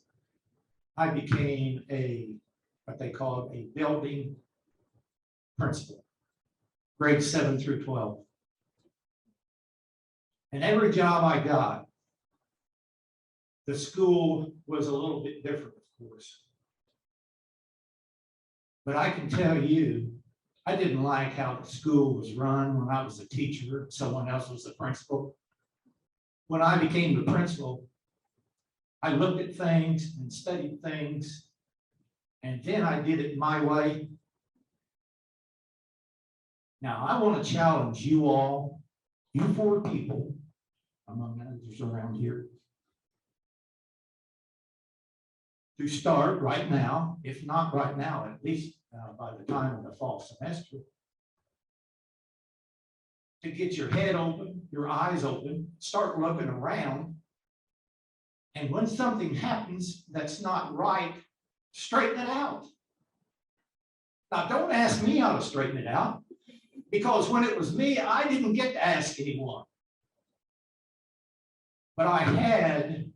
I became what they call a building principal, grades 7 through 12. And every job I got, the school was a little bit different, of course. But I can tell you, I didn't like how the school was run when I was a teacher, someone else was the principal. When I became the principal, I looked at things and studied things, and then I did it my way. Now, I want to challenge you all, you 4 people, among others around here. to start right now, if not right now, at least by the time of the fall semester, to get your head open, your eyes open, start looking around. And when something happens that's not right, straighten it out. Now, don't ask me how to straighten it out, because when it was me, I didn't get to ask anyone. But I had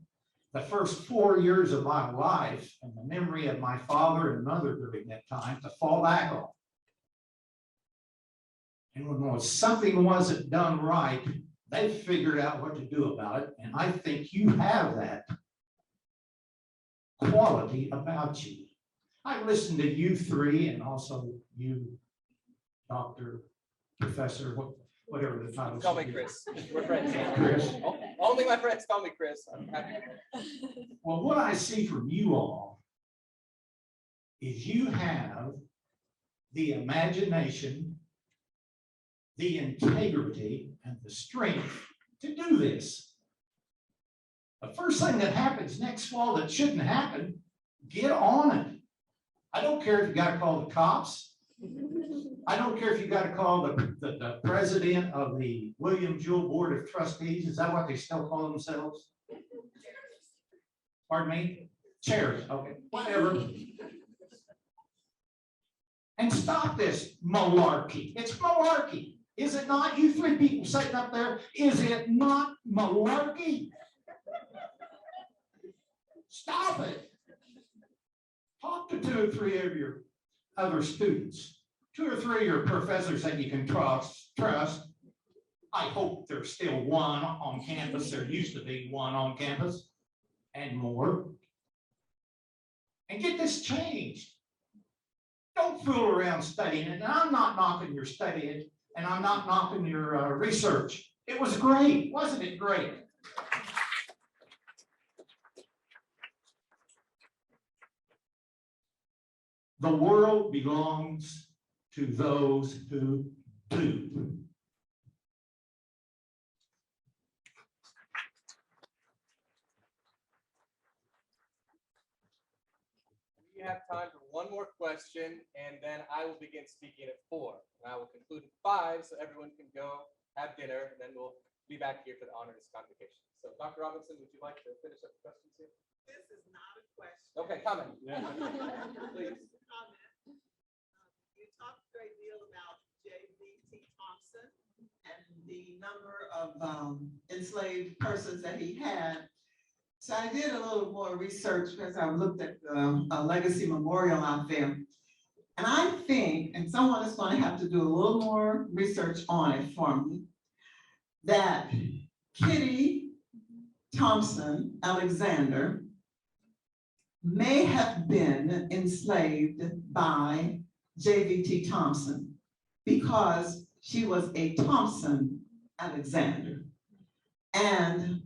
the first 4 years of my life and the memory of my father and mother during that time to fall back on. And when something wasn't done right, they figured out what to do about it. And I think you have that quality about you. I listened to you three and also you, Dr. Professor, whatever the title. Call me Chris. We're friends. Chris. Only my friends call me Chris. I'm happy. Well, what I see from you all is you have the imagination, the integrity, and the strength to do this. The first thing that happens next fall that shouldn't happen, get on it. I don't care if you got to call the cops. I don't care if you got to call the president of the William Jewell Board of Trustees. Is that what they still call themselves? Pardon me? Chairs. Okay, whatever. And stop this malarkey. It's malarkey. Is it not? You three people sitting up there, is it not malarkey? Stop it. Talk to 2 or 3 of your other students. 2 or 3 of your professors that you can trust. I hope there's still one on campus. There used to be one on campus and more. And get this changed. Don't fool around studying it. And I'm not knocking your studying, and I'm not knocking your research. It was great. Wasn't it great? The world belongs to those who do. We have time for one more question, and then I will begin speaking at 4. And I will conclude at 5, so everyone can go have dinner, and then we'll be back here for the honors convocation. So, Dr. Robinson, would you like to finish up the questions here? This is not a question. Okay, comment. Please. Comment. You talked a great deal about J.V.T. Thompson and the number of enslaved persons that he had. So I did a little more research because I looked at a legacy memorial out there. And I think, and someone is going to have to do a little more research on it for me, that Kitty Thompson Alexander may have been enslaved by J.V.T. Thompson because she was a Thompson Alexander. And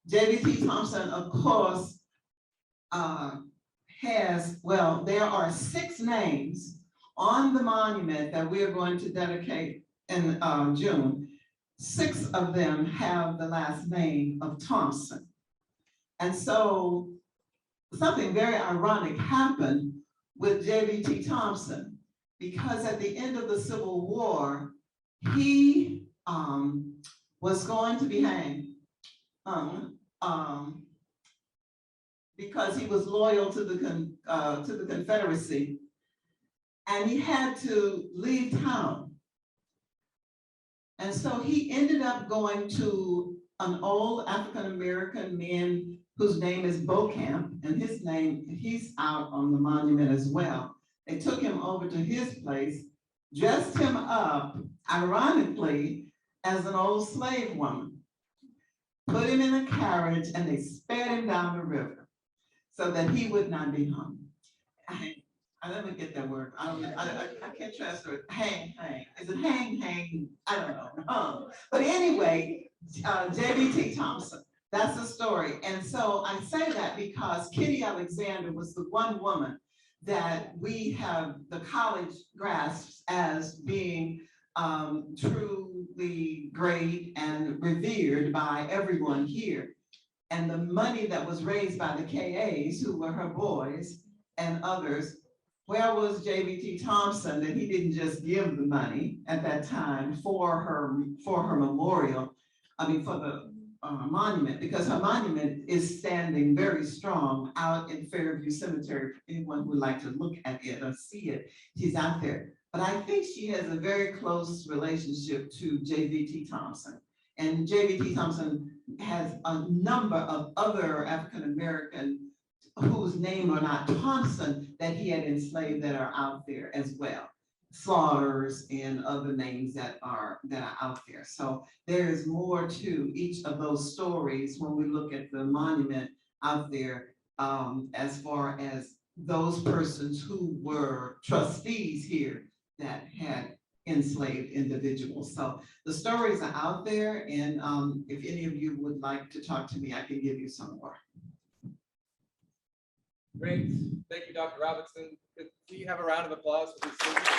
J.V.T. Thompson, of course, there are 6 names on the monument that we are going to dedicate in June. 6 of them have the last name of Thompson. And so something very ironic happened with J.V.T. Thompson, because at the end of the Civil War, he was going to be hanged because he was loyal to the Confederacy, and he had to leave town. And so he ended up going to an old African-American man whose name is Beaucamp, and he's out on the monument as well. They took him over to his place, dressed him up, ironically, as an old slave woman, put him in a carriage, and they sped him down the river so that he would not be hung. Let me get that word. I can't transfer it. Hang. Is it hang? I don't know. But anyway, J.V.T. Thompson, that's the story. And so I say that because Kitty Alexander was the one woman that we have the college grasps as being truly great and revered by everyone here. And the money that was raised by the KAs, who were her boys and others, where was JVT Thompson that he didn't just give the money at that time for her memorial? I mean, for the monument, because her monument is standing very strong out in Fairview Cemetery. For anyone who would like to look at it or see it, she's out there. But I think she has a very close relationship to JVT Thompson. And JVT Thompson has a number of other African-American whose name are not Thompson that he had enslaved that are out there as well. Slaughters and other names that are out there. So there is more to each of those stories when we look at the monument out there, as far as those persons who were trustees here that had enslaved individuals. So the stories are out there, and if any of you would like to talk to me, I can give you some more. Great, thank you, Dr. Robinson. Could we have a round of applause for these students?